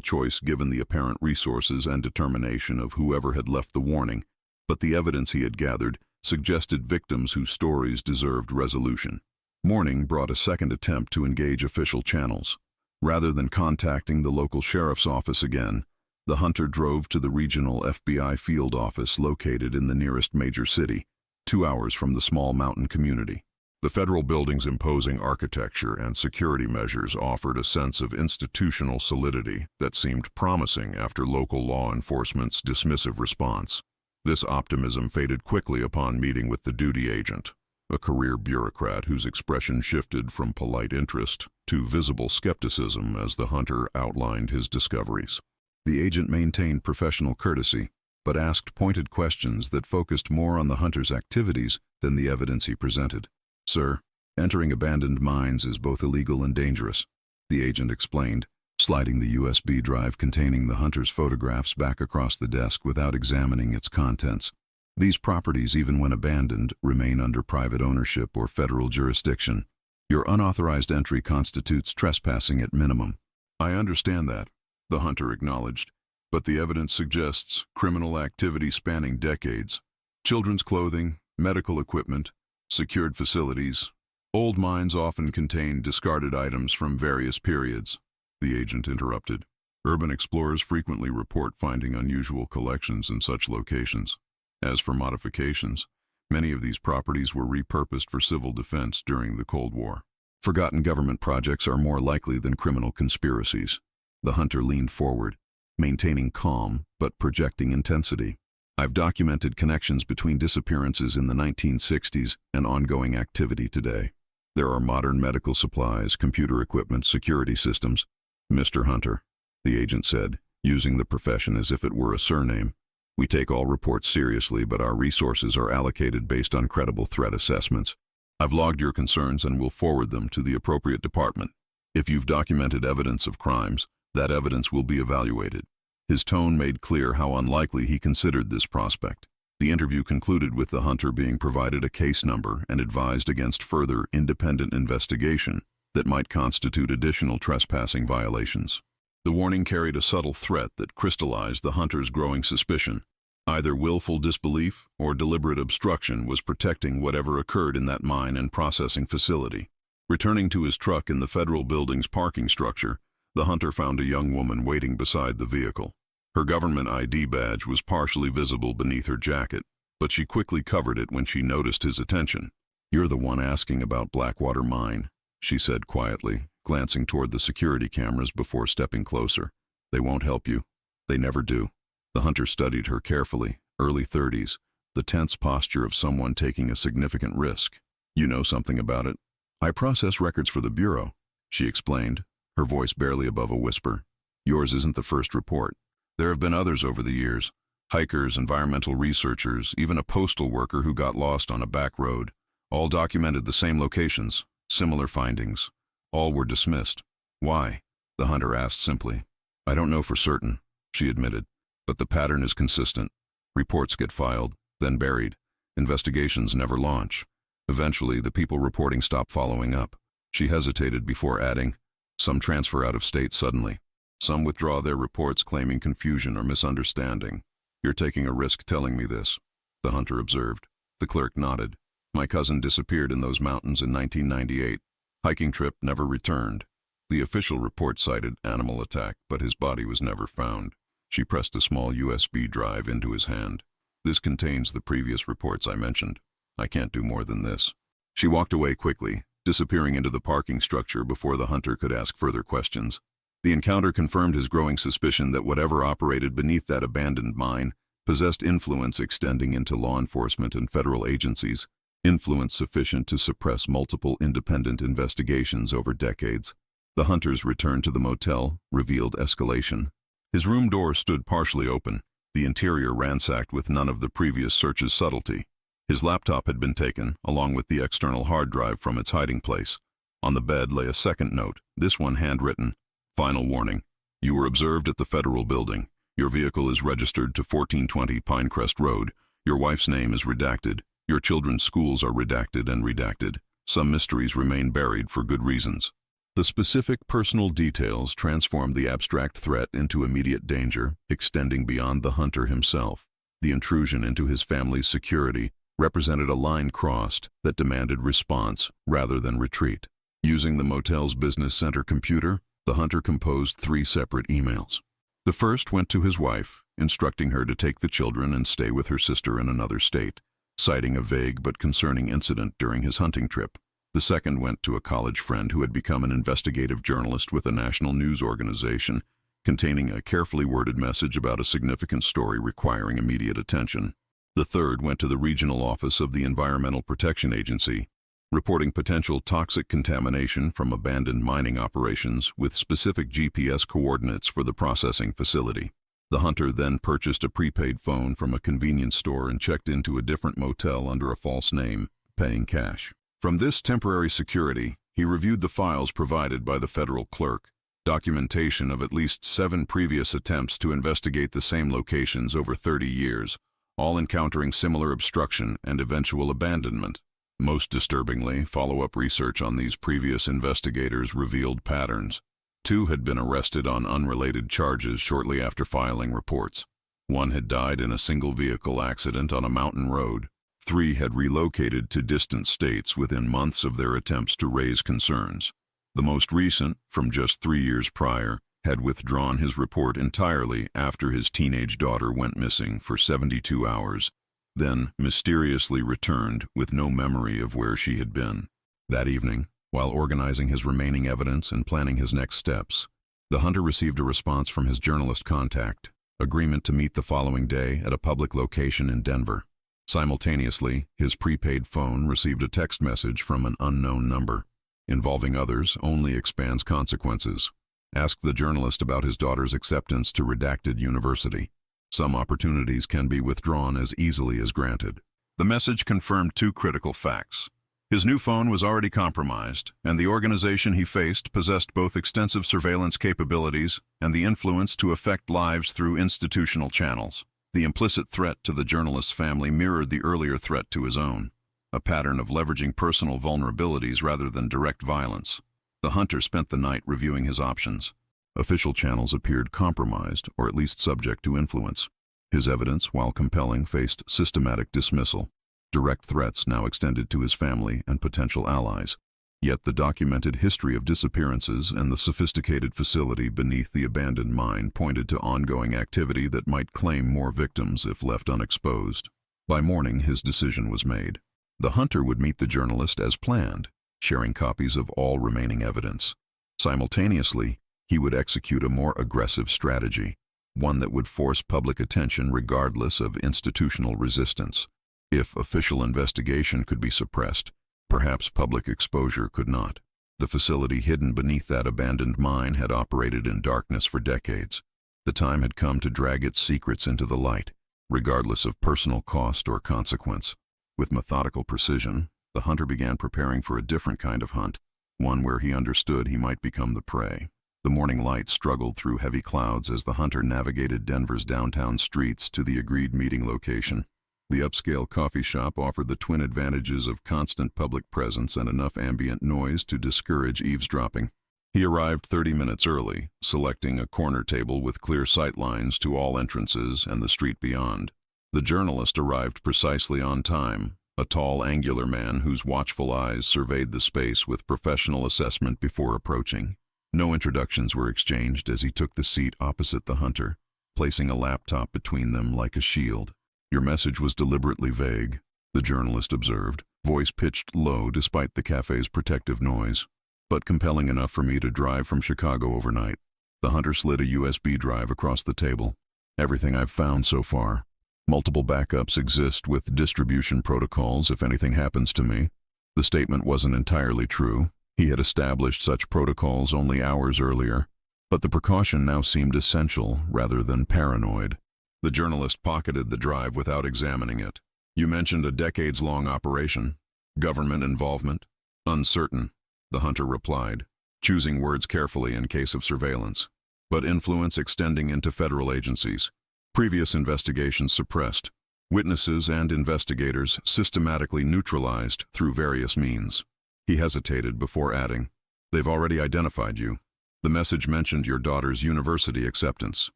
choice given the apparent resources and determination of whoever had left the warning, but the evidence he had gathered suggested victims whose stories deserved resolution. Morning brought a second attempt to engage official channels. Rather than contacting the local sheriff's office again, the hunter drove to the regional FBI field office located in the nearest major city, 2 hours from the small mountain community. The federal building's imposing architecture and security measures offered a sense of institutional solidity that seemed promising after local law enforcement's dismissive response. This optimism faded quickly upon meeting with the duty agent, a career bureaucrat whose expression shifted from polite interest to visible skepticism as the hunter outlined his discoveries. The agent maintained professional courtesy, but asked pointed questions that focused more on the hunter's activities than the evidence he presented. "Sir, entering abandoned mines is both illegal and dangerous," the agent explained, sliding the USB drive containing the hunter's photographs back across the desk without examining its contents. "These properties, even when abandoned, remain under private ownership or federal jurisdiction. Your unauthorized entry constitutes trespassing at minimum." "I understand that," the hunter acknowledged, "but the evidence suggests criminal activity spanning decades. Children's clothing, medical equipment, secured facilities. Old mines often contain discarded items from various periods," the agent interrupted. "Urban explorers frequently report finding unusual collections in such locations. As for modifications, many of these properties were repurposed for civil defense during the Cold War. Forgotten government projects are more likely than criminal conspiracies." The hunter leaned forward, maintaining calm but projecting intensity. "I've documented connections between disappearances in the 1960s and ongoing activity today. There are modern medical supplies, computer equipment, security systems." "Mr. Hunter," the agent said, using the profession as if it were a surname, "we take all reports seriously, but our resources are allocated based on credible threat assessments. I've logged your concerns and will forward them to the appropriate department. If you've documented evidence of crimes, that evidence will be evaluated." His tone made clear how unlikely he considered this prospect. The interview concluded with the hunter being provided a case number and advised against further independent investigation that might constitute additional trespassing violations. The warning carried a subtle threat that crystallized the hunter's growing suspicion. Either willful disbelief or deliberate obstruction was protecting whatever occurred in that mine and processing facility. Returning to his truck in the federal building's parking structure, the hunter found a young woman waiting beside the vehicle. Her government ID badge was partially visible beneath her jacket, but she quickly covered it when she noticed his attention. "You're the one asking about Blackwater Mine," she said quietly, glancing toward the security cameras before stepping closer. "They won't help you. They never do." The hunter studied her carefully, early 30s, the tense posture of someone taking a significant risk. "You know something about it?" "I process records for the Bureau," she explained, her voice barely above a whisper. "Yours isn't the first report. There have been others over the years. Hikers, environmental researchers, even a postal worker who got lost on a back road. All documented the same locations, similar findings. All were dismissed. Why?" the hunter asked simply. "I don't know for certain," she admitted, "but the pattern is consistent. Reports get filed, then buried. Investigations never launch. Eventually, the people reporting stop following up." She hesitated before adding, "Some transfer out of state suddenly. Some withdraw their reports claiming confusion or misunderstanding. You're taking a risk telling me this," the hunter observed. The clerk nodded. "My cousin disappeared in those mountains in 1998. Hiking trip, never returned. The official report cited animal attack, but his body was never found." She pressed a small USB drive into his hand. "This contains the previous reports I mentioned. I can't do more than this." She walked away quickly, disappearing into the parking structure before the hunter could ask further questions. The encounter confirmed his growing suspicion that whatever operated beneath that abandoned mine possessed influence extending into law enforcement and federal agencies, influence sufficient to suppress multiple independent investigations over decades. The hunter's return to the motel revealed escalation. His room door stood partially open, the interior ransacked with none of the previous search's subtlety. His laptop had been taken, along with the external hard drive from its hiding place. On the bed lay a second note, this one handwritten. "Final warning. You were observed at the federal building. Your vehicle is registered to 1420 Pinecrest Road. Your wife's name is redacted. Your children's schools are redacted and redacted. Some mysteries remain buried for good reasons. The specific personal details transformed the abstract threat into immediate danger, extending beyond the hunter himself. The intrusion into his family's security represented a line crossed that demanded response rather than retreat. Using the motel's business center computer, the hunter composed 3 separate emails. The first went to his wife, instructing her to take the children and stay with her sister in another state, citing a vague but concerning incident during his hunting trip. The second went to a college friend who had become an investigative journalist with a national news organization, containing a carefully worded message about a significant story requiring immediate attention. The third went to the regional office of the Environmental Protection Agency, reporting potential toxic contamination from abandoned mining operations with specific GPS coordinates for the processing facility. The hunter then purchased a prepaid phone from a convenience store and checked into a different motel under a false name, paying cash. From this temporary security, he reviewed the files provided by the federal clerk, documentation of at least 7 previous attempts to investigate the same locations over 30 years, all encountering similar obstruction and eventual abandonment. Most disturbingly, follow-up research on these previous investigators revealed patterns. 2 had been arrested on unrelated charges shortly after filing reports. 1 had died in a single-vehicle accident on a mountain road. 3 had relocated to distant states within months of their attempts to raise concerns. The most recent, from just 3 years prior, had withdrawn his report entirely after his teenage daughter went missing for 72 hours, then mysteriously returned with no memory of where she had been. That evening, while organizing his remaining evidence and planning his next steps, the hunter received a response from his journalist contact, agreement to meet the following day at a public location in Denver. Simultaneously, his prepaid phone received a text message from an unknown number. Involving others only expands consequences. Ask the journalist about his daughter's acceptance to redacted university. Some opportunities can be withdrawn as easily as granted. The message confirmed 2 critical facts. His new phone was already compromised, and the organization he faced possessed both extensive surveillance capabilities and the influence to affect lives through institutional channels. The implicit threat to the journalist's family mirrored the earlier threat to his own, a pattern of leveraging personal vulnerabilities rather than direct violence. The hunter spent the night reviewing his options. Official channels appeared compromised, or at least subject to influence. His evidence, while compelling, faced systematic dismissal. Direct threats now extended to his family and potential allies. Yet the documented history of disappearances and the sophisticated facility beneath the abandoned mine pointed to ongoing activity that might claim more victims if left unexposed. By morning, his decision was made. The hunter would meet the journalist as planned, sharing copies of all remaining evidence. Simultaneously, he would execute a more aggressive strategy, one that would force public attention regardless of institutional resistance. If official investigation could be suppressed, perhaps public exposure could not. The facility hidden beneath that abandoned mine had operated in darkness for decades. The time had come to drag its secrets into the light, regardless of personal cost or consequence. With methodical precision, the hunter began preparing for a different kind of hunt, one where he understood he might become the prey. The morning light struggled through heavy clouds as the hunter navigated Denver's downtown streets to the agreed meeting location. The upscale coffee shop offered the twin advantages of constant public presence and enough ambient noise to discourage eavesdropping. He arrived 30 minutes early, selecting a corner table with clear sight lines to all entrances and the street beyond. The journalist arrived precisely on time, a tall, angular man whose watchful eyes surveyed the space with professional assessment before approaching. No introductions were exchanged as he took the seat opposite the hunter, placing a laptop between them like a shield. "Your message was deliberately vague," the journalist observed, voice pitched low despite the cafe's protective noise, "but compelling enough for me to drive from Chicago overnight." The hunter slid a USB drive across the table. "Everything I've found so far. Multiple backups exist with distribution protocols if anything happens to me." The statement wasn't entirely true. He had established such protocols only hours earlier, but the precaution now seemed essential rather than paranoid. The journalist pocketed the drive without examining it. "You mentioned a decades-long operation. Government involvement?" "Uncertain," the hunter replied, choosing words carefully in case of surveillance. but influence extending into federal agencies. Previous investigations suppressed. Witnesses and investigators systematically neutralized through various means. He hesitated before adding, "They've already identified you. The message mentioned your daughter's university acceptance."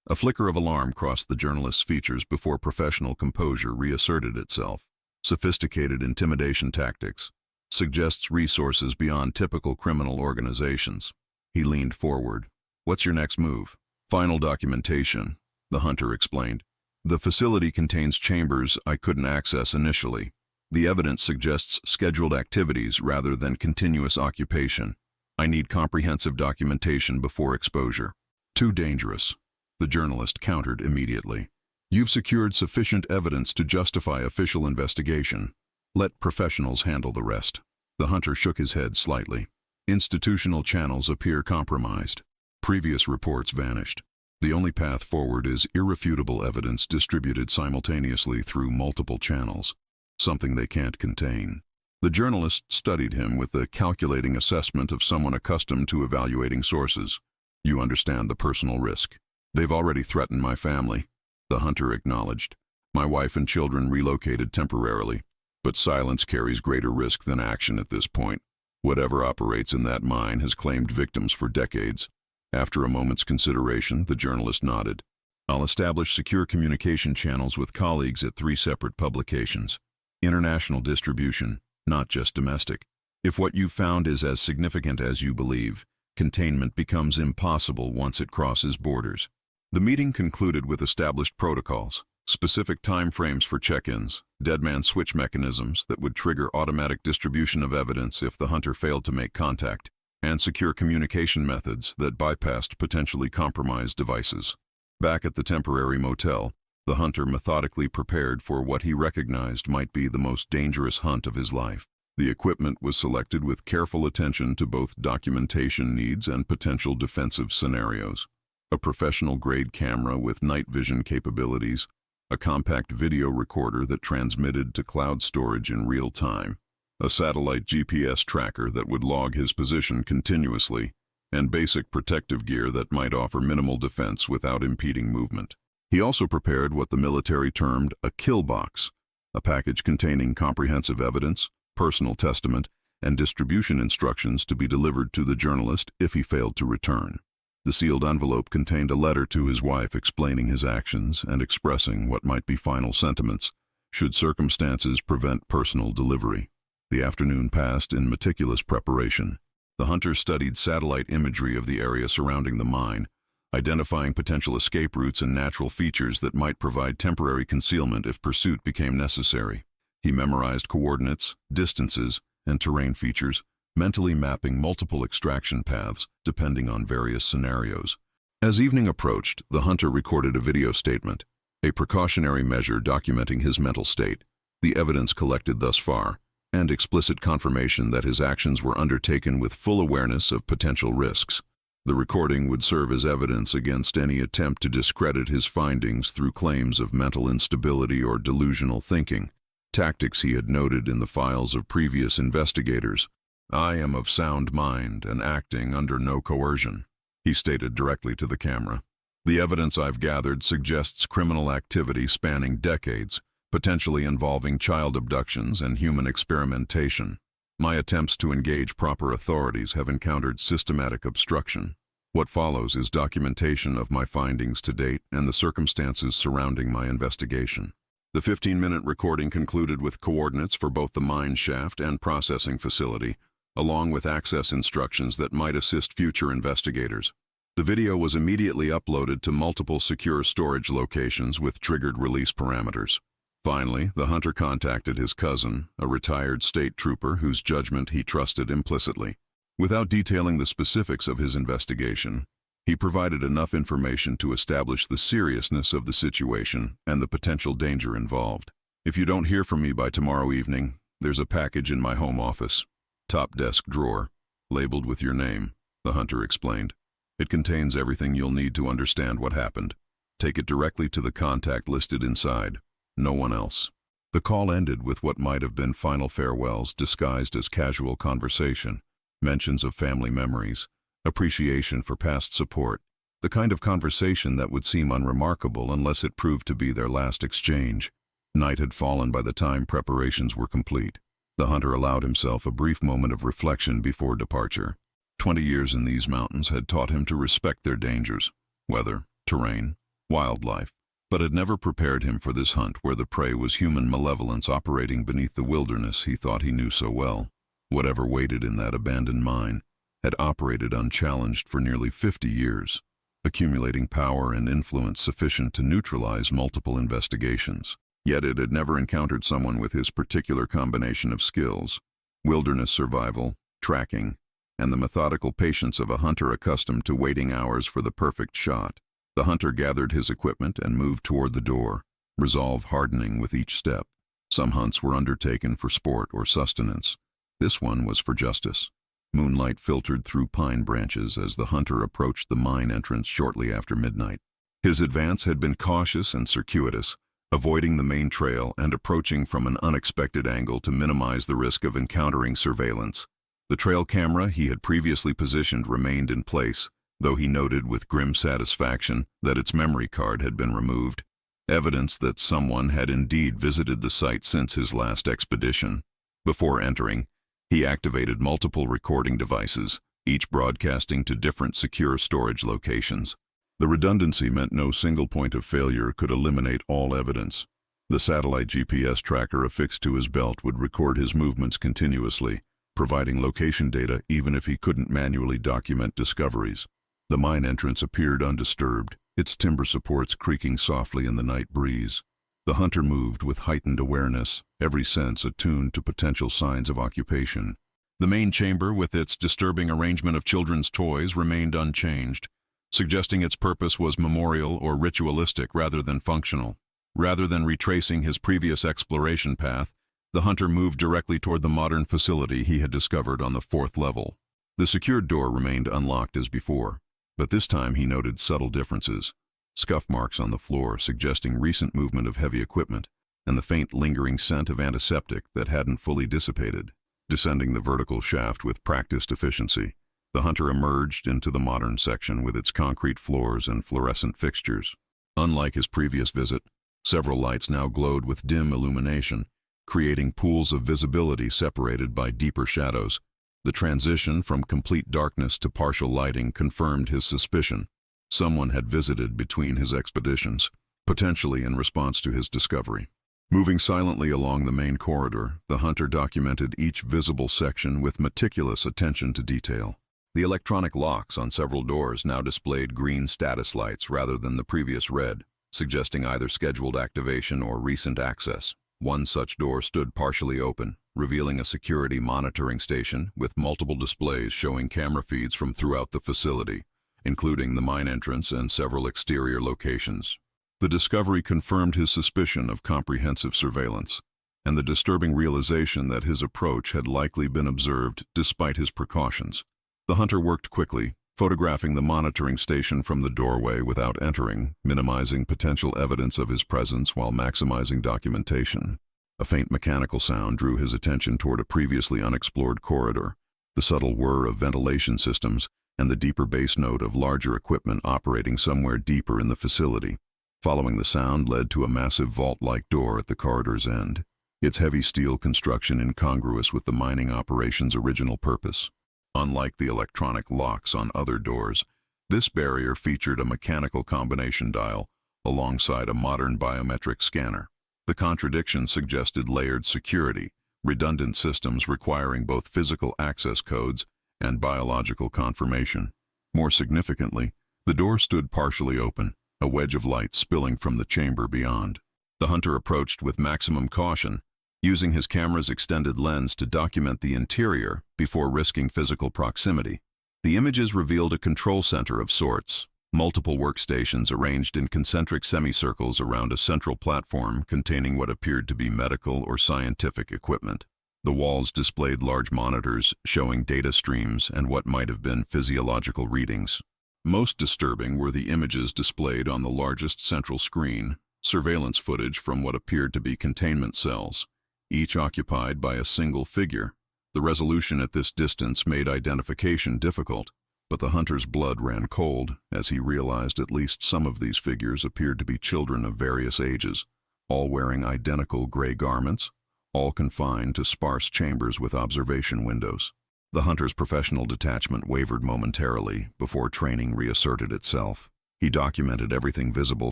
A flicker of alarm crossed the journalist's features before professional composure reasserted itself. Sophisticated intimidation tactics. Suggests resources beyond typical criminal organizations. He leaned forward. "What's your next move?" "Final documentation," the hunter explained. "The facility contains chambers I couldn't access initially. The evidence suggests scheduled activities rather than continuous occupation. I need comprehensive documentation before exposure." "Too dangerous," the journalist countered immediately. "You've secured sufficient evidence to justify official investigation. Let professionals handle the rest." The hunter shook his head slightly. "Institutional channels appear compromised. Previous reports vanished. The only path forward is irrefutable evidence distributed simultaneously through multiple channels, something they can't contain." The journalist studied him with the calculating assessment of someone accustomed to evaluating sources. "You understand the personal risk. They've already threatened my family," the hunter acknowledged. "My wife and children relocated temporarily. But silence carries greater risk than action at this point. Whatever operates in that mine has claimed victims for decades." After a moment's consideration, the journalist nodded. "I'll establish secure communication channels with colleagues at 3 separate publications. International distribution, not just domestic. If what you've found is as significant as you believe, containment becomes impossible once it crosses borders." The meeting concluded with established protocols, specific time frames for check-ins, deadman switch mechanisms that would trigger automatic distribution of evidence if the hunter failed to make contact, and secure communication methods that bypassed potentially compromised devices. Back at the temporary motel, the hunter methodically prepared for what he recognized might be the most dangerous hunt of his life. The equipment was selected with careful attention to both documentation needs and potential defensive scenarios. A professional-grade camera with night vision capabilities, a compact video recorder that transmitted to cloud storage in real time, a satellite GPS tracker that would log his position continuously, and basic protective gear that might offer minimal defense without impeding movement. He also prepared what the military termed a kill box, a package containing comprehensive evidence, personal testament, and distribution instructions to be delivered to the journalist if he failed to return. The sealed envelope contained a letter to his wife explaining his actions and expressing what might be final sentiments, should circumstances prevent personal delivery. The afternoon passed in meticulous preparation. The hunter studied satellite imagery of the area surrounding the mine, identifying potential escape routes and natural features that might provide temporary concealment if pursuit became necessary. He memorized coordinates, distances, and terrain features, mentally mapping multiple extraction paths depending on various scenarios. As evening approached, the hunter recorded a video statement, a precautionary measure documenting his mental state, the evidence collected thus far, and explicit confirmation that his actions were undertaken with full awareness of potential risks. The recording would serve as evidence against any attempt to discredit his findings through claims of mental instability or delusional thinking, tactics he had noted in the files of previous investigators. "I am of sound mind and acting under no coercion," he stated directly to the camera. "The evidence I've gathered suggests criminal activity spanning decades, potentially involving child abductions and human experimentation. My attempts to engage proper authorities have encountered systematic obstruction. What follows is documentation of my findings to date and the circumstances surrounding my investigation." The 15-minute recording concluded with coordinates for both the mine shaft and processing facility, along with access instructions that might assist future investigators. The video was immediately uploaded to multiple secure storage locations with triggered release parameters. Finally, the hunter contacted his cousin, a retired state trooper whose judgment he trusted implicitly. Without detailing the specifics of his investigation, he provided enough information to establish the seriousness of the situation and the potential danger involved. "If you don't hear from me by tomorrow evening, there's a package in my home office. Top desk drawer, labeled with your name," the hunter explained. "It contains everything you'll need to understand what happened. Take it directly to the contact listed inside. No one else." The call ended with what might have been final farewells disguised as casual conversation, mentions of family memories, appreciation for past support, The kind of conversation that would seem unremarkable unless it proved to be their last exchange. Night had fallen by the time preparations were complete. The hunter allowed himself a brief moment of reflection before departure. 20 years in these mountains had taught him to respect their dangers, weather, terrain, wildlife, but had never prepared him for this hunt where the prey was human malevolence operating beneath the wilderness he thought he knew so well. Whatever waited in that abandoned mine had operated unchallenged for nearly 50 years, accumulating power and influence sufficient to neutralize multiple investigations. Yet it had never encountered someone with his particular combination of skills: wilderness survival, tracking, and the methodical patience of a hunter accustomed to waiting hours for the perfect shot. The hunter gathered his equipment and moved toward the door, resolve hardening with each step. Some hunts were undertaken for sport or sustenance. This one was for justice. Moonlight filtered through pine branches as the hunter approached the mine entrance shortly after midnight. His advance had been cautious and circuitous, avoiding the main trail and approaching from an unexpected angle to minimize the risk of encountering surveillance. The trail camera he had previously positioned remained in place, though he noted with grim satisfaction that its memory card had been removed, evidence that someone had indeed visited the site since his last expedition. Before entering, he activated multiple recording devices, each broadcasting to different secure storage locations. The redundancy meant no single point of failure could eliminate all evidence. The satellite GPS tracker affixed to his belt would record his movements continuously, providing location data even if he couldn't manually document discoveries. The mine entrance appeared undisturbed, its timber supports creaking softly in the night breeze. The hunter moved with heightened awareness, every sense attuned to potential signs of occupation. The main chamber, with its disturbing arrangement of children's toys, remained unchanged, suggesting its purpose was memorial or ritualistic rather than functional. Rather than retracing his previous exploration path, the hunter moved directly toward the modern facility he had discovered on the 4th level. The secured door remained unlocked as before, but this time he noted subtle differences: scuff marks on the floor suggesting recent movement of heavy equipment, and the faint lingering scent of antiseptic that hadn't fully dissipated. Descending the vertical shaft with practiced efficiency, the hunter emerged into the modern section with its concrete floors and fluorescent fixtures. Unlike his previous visit, several lights now glowed with dim illumination, creating pools of visibility separated by deeper shadows. The transition from complete darkness to partial lighting confirmed his suspicion. Someone had visited between his expeditions, potentially in response to his discovery. Moving silently along the main corridor, the hunter documented each visible section with meticulous attention to detail. The electronic locks on several doors now displayed green status lights rather than the previous red, suggesting either scheduled activation or recent access. One such door stood partially open, revealing a security monitoring station with multiple displays showing camera feeds from throughout the facility, including the mine entrance and several exterior locations. The discovery confirmed his suspicion of comprehensive surveillance, and the disturbing realization that his approach had likely been observed despite his precautions. The hunter worked quickly, photographing the monitoring station from the doorway without entering, minimizing potential evidence of his presence while maximizing documentation. A faint mechanical sound drew his attention toward a previously unexplored corridor, the subtle whir of ventilation systems and the deeper bass note of larger equipment operating somewhere deeper in the facility. Following the sound led to a massive vault-like door at the corridor's end, its heavy steel construction incongruous with the mining operation's original purpose. Unlike the electronic locks on other doors, this barrier featured a mechanical combination dial alongside a modern biometric scanner. The contradiction suggested layered security, redundant systems requiring both physical access codes and biological confirmation. More significantly, the door stood partially open, a wedge of light spilling from the chamber beyond. The hunter approached with maximum caution, using his camera's extended lens to document the interior before risking physical proximity. The images revealed a control center of sorts, multiple workstations arranged in concentric semicircles around a central platform containing what appeared to be medical or scientific equipment. The walls displayed large monitors showing data streams and what might have been physiological readings. Most disturbing were the images displayed on the largest central screen, surveillance footage from what appeared to be containment cells, each occupied by a single figure. The resolution at this distance made identification difficult, But the hunter's blood ran cold as he realized at least some of these figures appeared to be children of various ages, all wearing identical gray garments, all confined to sparse chambers with observation windows. The hunter's professional detachment wavered momentarily before training reasserted itself. He documented everything visible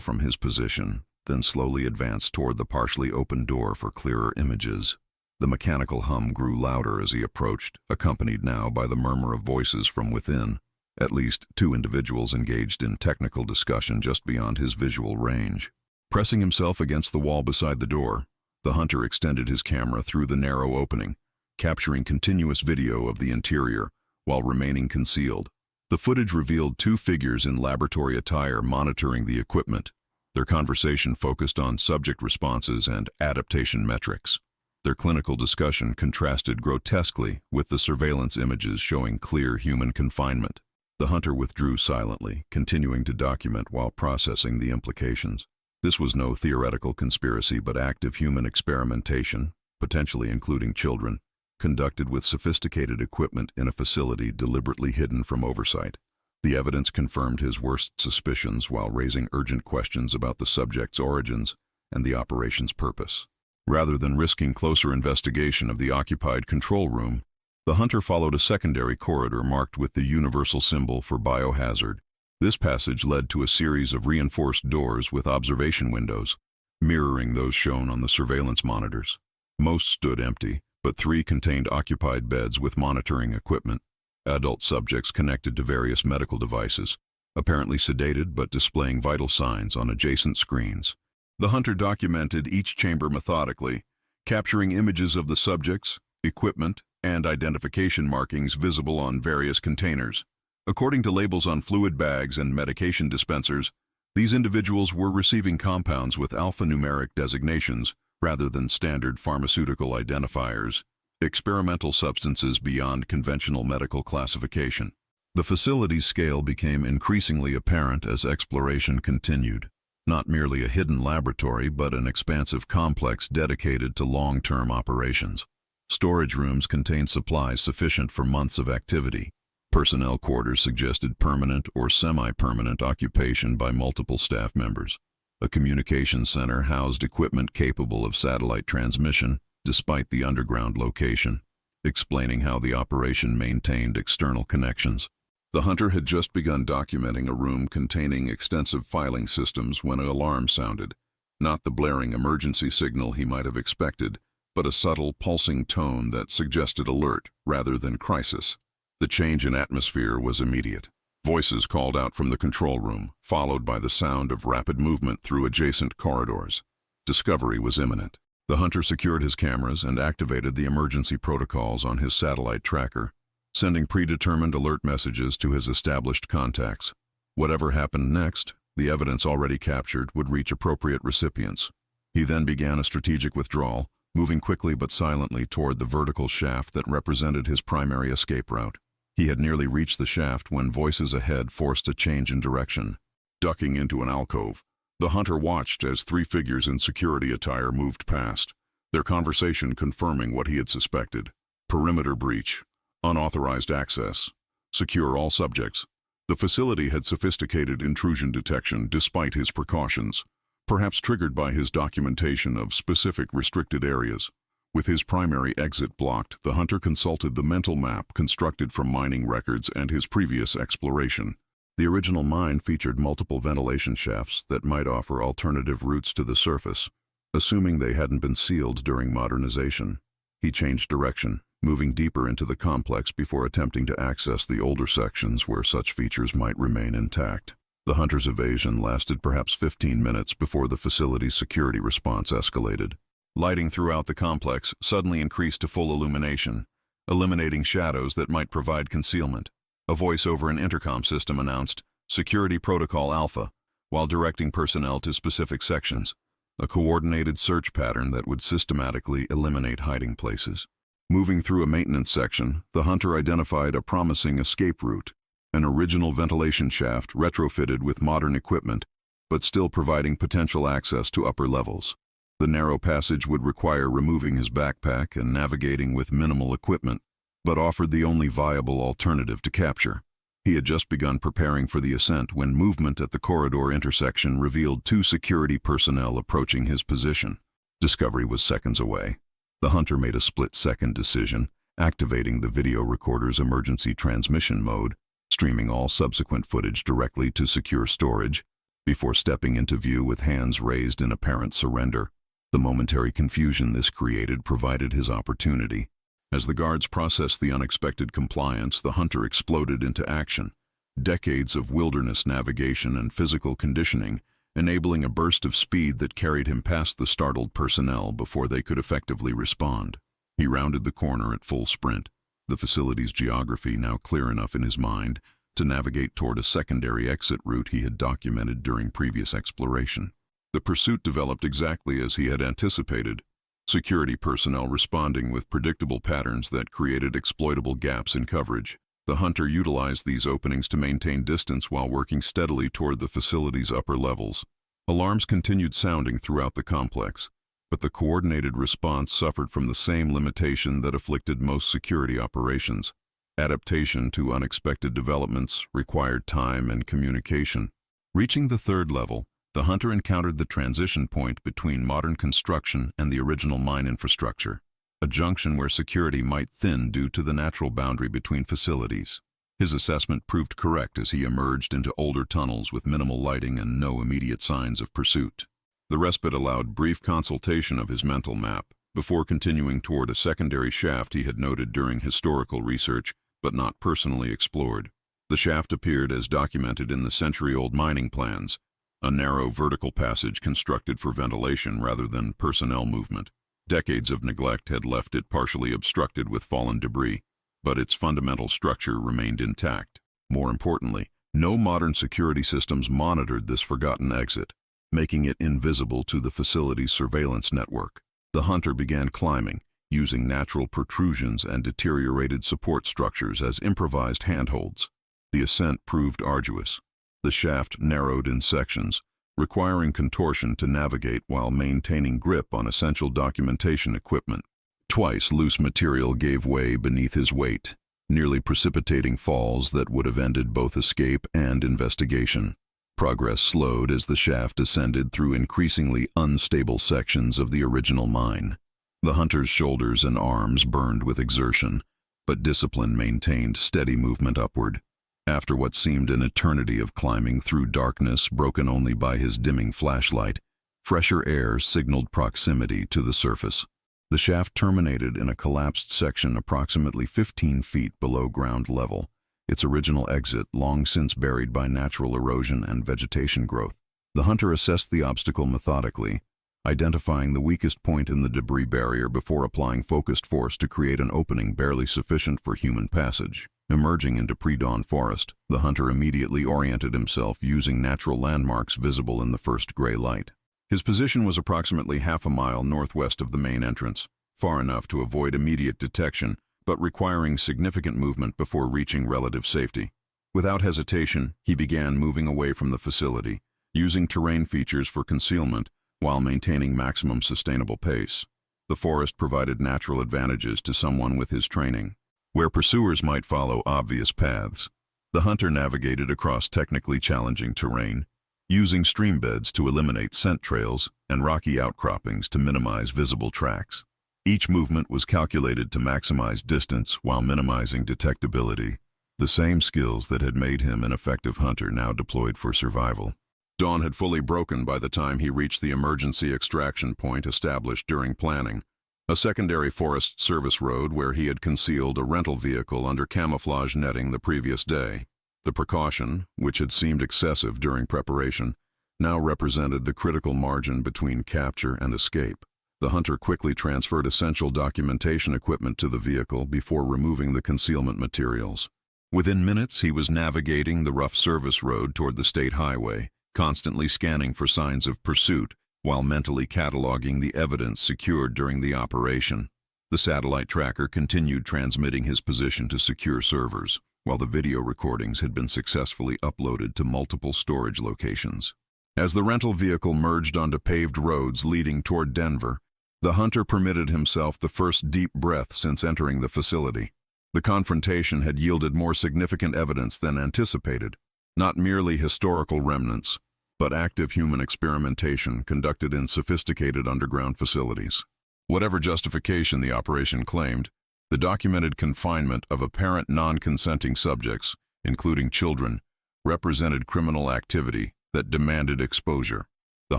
from his position, then slowly advanced toward the partially open door for clearer images. The mechanical hum grew louder as he approached, accompanied now by the murmur of voices from within. At least 2 individuals engaged in technical discussion just beyond his visual range. Pressing himself against the wall beside the door, the hunter extended his camera through the narrow opening, capturing continuous video of the interior while remaining concealed. The footage revealed 2 figures in laboratory attire monitoring the equipment. Their conversation focused on subject responses and adaptation metrics. Their clinical discussion contrasted grotesquely with the surveillance images showing clear human confinement. The hunter withdrew silently, continuing to document while processing the implications. This was no theoretical conspiracy but active human experimentation, potentially including children, conducted with sophisticated equipment in a facility deliberately hidden from oversight. The evidence confirmed his worst suspicions while raising urgent questions about the subject's origins and the operation's purpose. Rather than risking closer investigation of the occupied control room, the hunter followed a secondary corridor marked with the universal symbol for biohazard. This passage led to a series of reinforced doors with observation windows, mirroring those shown on the surveillance monitors. Most stood empty, but 3 contained occupied beds with monitoring equipment, adult subjects connected to various medical devices, apparently sedated but displaying vital signs on adjacent screens. The hunter documented each chamber methodically, capturing images of the subjects, equipment, and identification markings visible on various containers. According to labels on fluid bags and medication dispensers, these individuals were receiving compounds with alphanumeric designations rather than standard pharmaceutical identifiers, experimental substances beyond conventional medical classification. The facility's scale became increasingly apparent as exploration continued. Not merely a hidden laboratory, but an expansive complex dedicated to long-term operations. Storage rooms contained supplies sufficient for months of activity. Personnel quarters suggested permanent or semi-permanent occupation by multiple staff members. A communications center housed equipment capable of satellite transmission, despite the underground location, explaining how the operation maintained external connections. The hunter had just begun documenting a room containing extensive filing systems when an alarm sounded. Not the blaring emergency signal he might have expected, but a subtle, pulsing tone that suggested alert rather than crisis. The change in atmosphere was immediate. Voices called out from the control room, followed by the sound of rapid movement through adjacent corridors. Discovery was imminent. The hunter secured his cameras and activated the emergency protocols on his satellite tracker, sending predetermined alert messages to his established contacts. Whatever happened next, the evidence already captured would reach appropriate recipients. He then began a strategic withdrawal, moving quickly but silently toward the vertical shaft that represented his primary escape route. He had nearly reached the shaft when voices ahead forced a change in direction. Ducking into an alcove, the hunter watched as 3 figures in security attire moved past, their conversation confirming what he had suspected. Perimeter breach, unauthorized access, secure all subjects. The facility had sophisticated intrusion detection despite his precautions, perhaps triggered by his documentation of specific restricted areas. With his primary exit blocked, the hunter consulted the mental map constructed from mining records and his previous exploration. The original mine featured multiple ventilation shafts that might offer alternative routes to the surface, assuming they hadn't been sealed during modernization. He changed direction, moving deeper into the complex before attempting to access the older sections where such features might remain intact. The hunter's evasion lasted perhaps 15 minutes before the facility's security response escalated. Lighting throughout the complex suddenly increased to full illumination, eliminating shadows that might provide concealment. A voice over an intercom system announced, "Security Protocol Alpha," while directing personnel to specific sections, a coordinated search pattern that would systematically eliminate hiding places. Moving through a maintenance section, the hunter identified a promising escape route, an original ventilation shaft retrofitted with modern equipment, but still providing potential access to upper levels. The narrow passage would require removing his backpack and navigating with minimal equipment, but offered the only viable alternative to capture. He had just begun preparing for the ascent when movement at the corridor intersection revealed two security personnel approaching his position. Discovery was seconds away. The hunter made a split-second decision, activating the video recorder's emergency transmission mode, streaming all subsequent footage directly to secure storage, before stepping into view with hands raised in apparent surrender. The momentary confusion this created provided his opportunity. As the guards processed the unexpected compliance, the hunter exploded into action. Decades of wilderness navigation and physical conditioning, enabling a burst of speed that carried him past the startled personnel before they could effectively respond. He rounded the corner at full sprint, the facility's geography now clear enough in his mind to navigate toward a secondary exit route he had documented during previous exploration. The pursuit developed exactly as he had anticipated, security personnel responding with predictable patterns that created exploitable gaps in coverage. The hunter utilized these openings to maintain distance while working steadily toward the facility's upper levels. Alarms continued sounding throughout the complex, but the coordinated response suffered from the same limitation that afflicted most security operations. Adaptation to unexpected developments required time and communication. Reaching the third level, the hunter encountered the transition point between modern construction and the original mine infrastructure, a junction where security might thin due to the natural boundary between facilities. His assessment proved correct as he emerged into older tunnels with minimal lighting and no immediate signs of pursuit. The respite allowed brief consultation of his mental map, before continuing toward a secondary shaft he had noted during historical research, but not personally explored. The shaft appeared as documented in the century-old mining plans, a narrow vertical passage constructed for ventilation rather than personnel movement. Decades of neglect had left it partially obstructed with fallen debris, but its fundamental structure remained intact. More importantly, no modern security systems monitored this forgotten exit, making it invisible to the facility's surveillance network. The hunter began climbing, using natural protrusions and deteriorated support structures as improvised handholds. The ascent proved arduous. The shaft narrowed in sections, requiring contortion to navigate while maintaining grip on essential documentation equipment. Twice loose material gave way beneath his weight, nearly precipitating falls that would have ended both escape and investigation. Progress slowed as the shaft descended through increasingly unstable sections of the original mine. The hunter's shoulders and arms burned with exertion, but discipline maintained steady movement upward. After what seemed an eternity of climbing through darkness broken only by his dimming flashlight, fresher air signaled proximity to the surface. The shaft terminated in a collapsed section approximately 15 feet below ground level, its original exit long since buried by natural erosion and vegetation growth. The hunter assessed the obstacle methodically, identifying the weakest point in the debris barrier before applying focused force to create an opening barely sufficient for human passage. Emerging into pre-dawn forest, the hunter immediately oriented himself using natural landmarks visible in the first gray light. His position was approximately half a mile northwest of the main entrance, far enough to avoid immediate detection, but requiring significant movement before reaching relative safety. Without hesitation, he began moving away from the facility, using terrain features for concealment while maintaining maximum sustainable pace. The forest provided natural advantages to someone with his training. Where pursuers might follow obvious paths, the hunter navigated across technically challenging terrain, using stream beds to eliminate scent trails and rocky outcroppings to minimize visible tracks. Each movement was calculated to maximize distance while minimizing detectability, the same skills that had made him an effective hunter now deployed for survival. Dawn had fully broken by the time he reached the emergency extraction point established during planning, a secondary Forest Service road where he had concealed a rental vehicle under camouflage netting the previous day. The precaution, which had seemed excessive during preparation, now represented the critical margin between capture and escape. The hunter quickly transferred essential documentation equipment to the vehicle before removing the concealment materials. Within minutes, he was navigating the rough service road toward the state highway, constantly scanning for signs of pursuit, while mentally cataloging the evidence secured during the operation. The satellite tracker continued transmitting his position to secure servers, while the video recordings had been successfully uploaded to multiple storage locations. As the rental vehicle merged onto paved roads leading toward Denver, the hunter permitted himself the first deep breath since entering the facility. The confrontation had yielded more significant evidence than anticipated, not merely historical remnants, but active human experimentation conducted in sophisticated underground facilities. Whatever justification the operation claimed, the documented confinement of apparent non-consenting subjects, including children, represented criminal activity that demanded exposure. The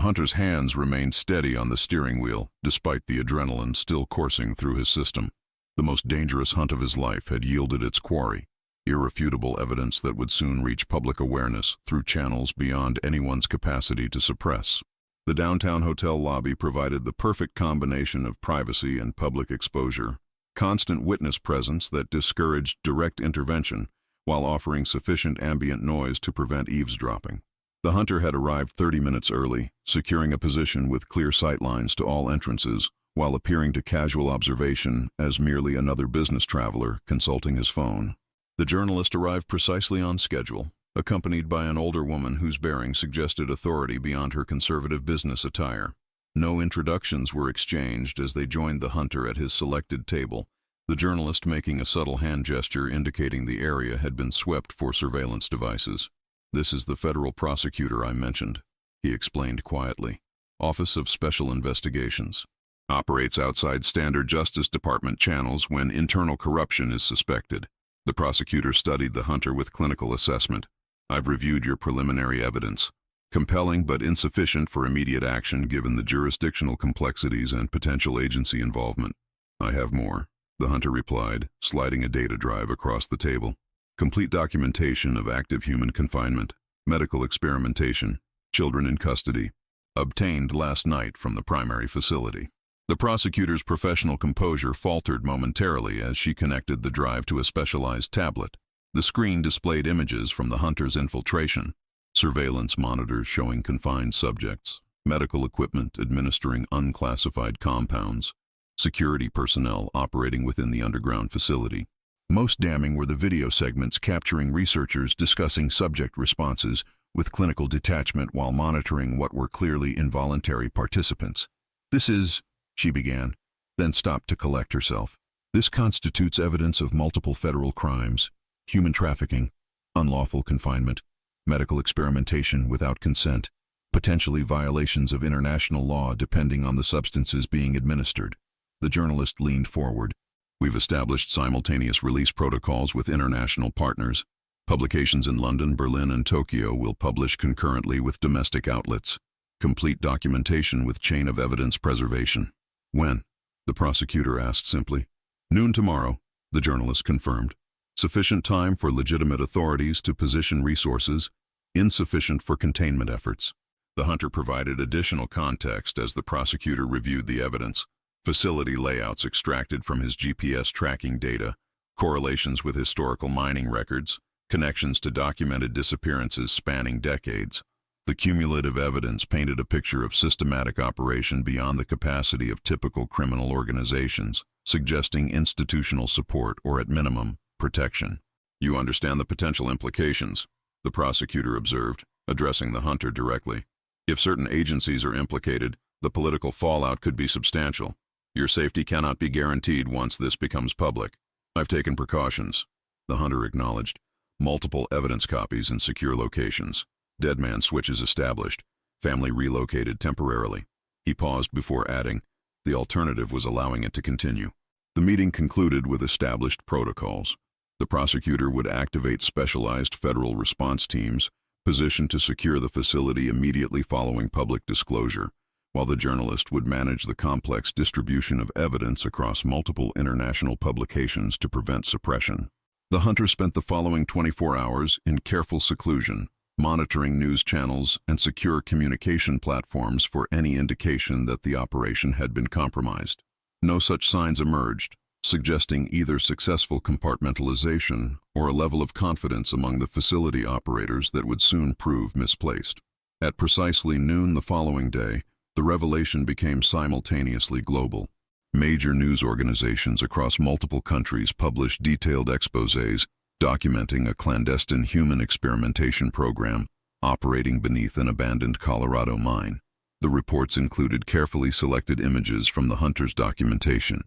hunter's hands remained steady on the steering wheel, despite the adrenaline still coursing through his system. The most dangerous hunt of his life had yielded its quarry, irrefutable evidence that would soon reach public awareness through channels beyond anyone's capacity to suppress. The downtown hotel lobby provided the perfect combination of privacy and public exposure, constant witness presence that discouraged direct intervention, while offering sufficient ambient noise to prevent eavesdropping. The hunter had arrived 30 minutes early, securing a position with clear sightlines to all entrances, while appearing to casual observation as merely another business traveler consulting his phone. The journalist arrived precisely on schedule, accompanied by an older woman whose bearing suggested authority beyond her conservative business attire. No introductions were exchanged as they joined the hunter at his selected table, the journalist making a subtle hand gesture indicating the area had been swept for surveillance devices. "This is the federal prosecutor I mentioned," he explained quietly. "Office of Special Investigations. Operates outside standard Justice Department channels when internal corruption is suspected." The prosecutor studied the hunter with clinical assessment. "I've reviewed your preliminary evidence. Compelling but insufficient for immediate action given the jurisdictional complexities and potential agency involvement." "I have more," the hunter replied, sliding a data drive across the table. "Complete documentation of active human confinement, medical experimentation, children in custody, obtained last night from the primary facility." The prosecutor's professional composure faltered momentarily as she connected the drive to a specialized tablet. The screen displayed images from the hunter's infiltration, surveillance monitors showing confined subjects, medical equipment administering unclassified compounds, security personnel operating within the underground facility. Most damning were the video segments capturing researchers discussing subject responses with clinical detachment while monitoring what were clearly involuntary participants. "This is," she began, then stopped to collect herself. "This constitutes evidence of multiple federal crimes: human trafficking, unlawful confinement, medical experimentation without consent, potentially violations of international law depending on the substances being administered." The journalist leaned forward. "We've established simultaneous release protocols with international partners. Publications in London, Berlin, and Tokyo will publish concurrently with domestic outlets. Complete documentation with chain of evidence preservation." "When?" the prosecutor asked simply. "Noon tomorrow," the journalist confirmed. "Sufficient time for legitimate authorities to position resources, insufficient for containment efforts." The hunter provided additional context as the prosecutor reviewed the evidence. Facility layouts extracted from his GPS tracking data, correlations with historical mining records, connections to documented disappearances spanning decades. The cumulative evidence painted a picture of systematic operation beyond the capacity of typical criminal organizations, suggesting institutional support or, at minimum, protection. "You understand the potential implications," the prosecutor observed, addressing the hunter directly. "If certain agencies are implicated, the political fallout could be substantial. Your safety cannot be guaranteed once this becomes public." "I've taken precautions," the hunter acknowledged. "Multiple evidence copies in secure locations. Dead man switches established. Family relocated temporarily." He paused before adding, "The alternative was allowing it to continue." The meeting concluded with established protocols. The prosecutor would activate specialized federal response teams, positioned to secure the facility immediately following public disclosure, while the journalist would manage the complex distribution of evidence across multiple international publications to prevent suppression. The hunter spent the following 24 hours in careful seclusion, monitoring news channels and secure communication platforms for any indication that the operation had been compromised. No such signs emerged, suggesting either successful compartmentalization or a level of confidence among the facility operators that would soon prove misplaced. At precisely noon the following day, the revelation became simultaneously global. Major news organizations across multiple countries published detailed exposés documenting a clandestine human experimentation program operating beneath an abandoned Colorado mine. The reports included carefully selected images from the hunter's documentation,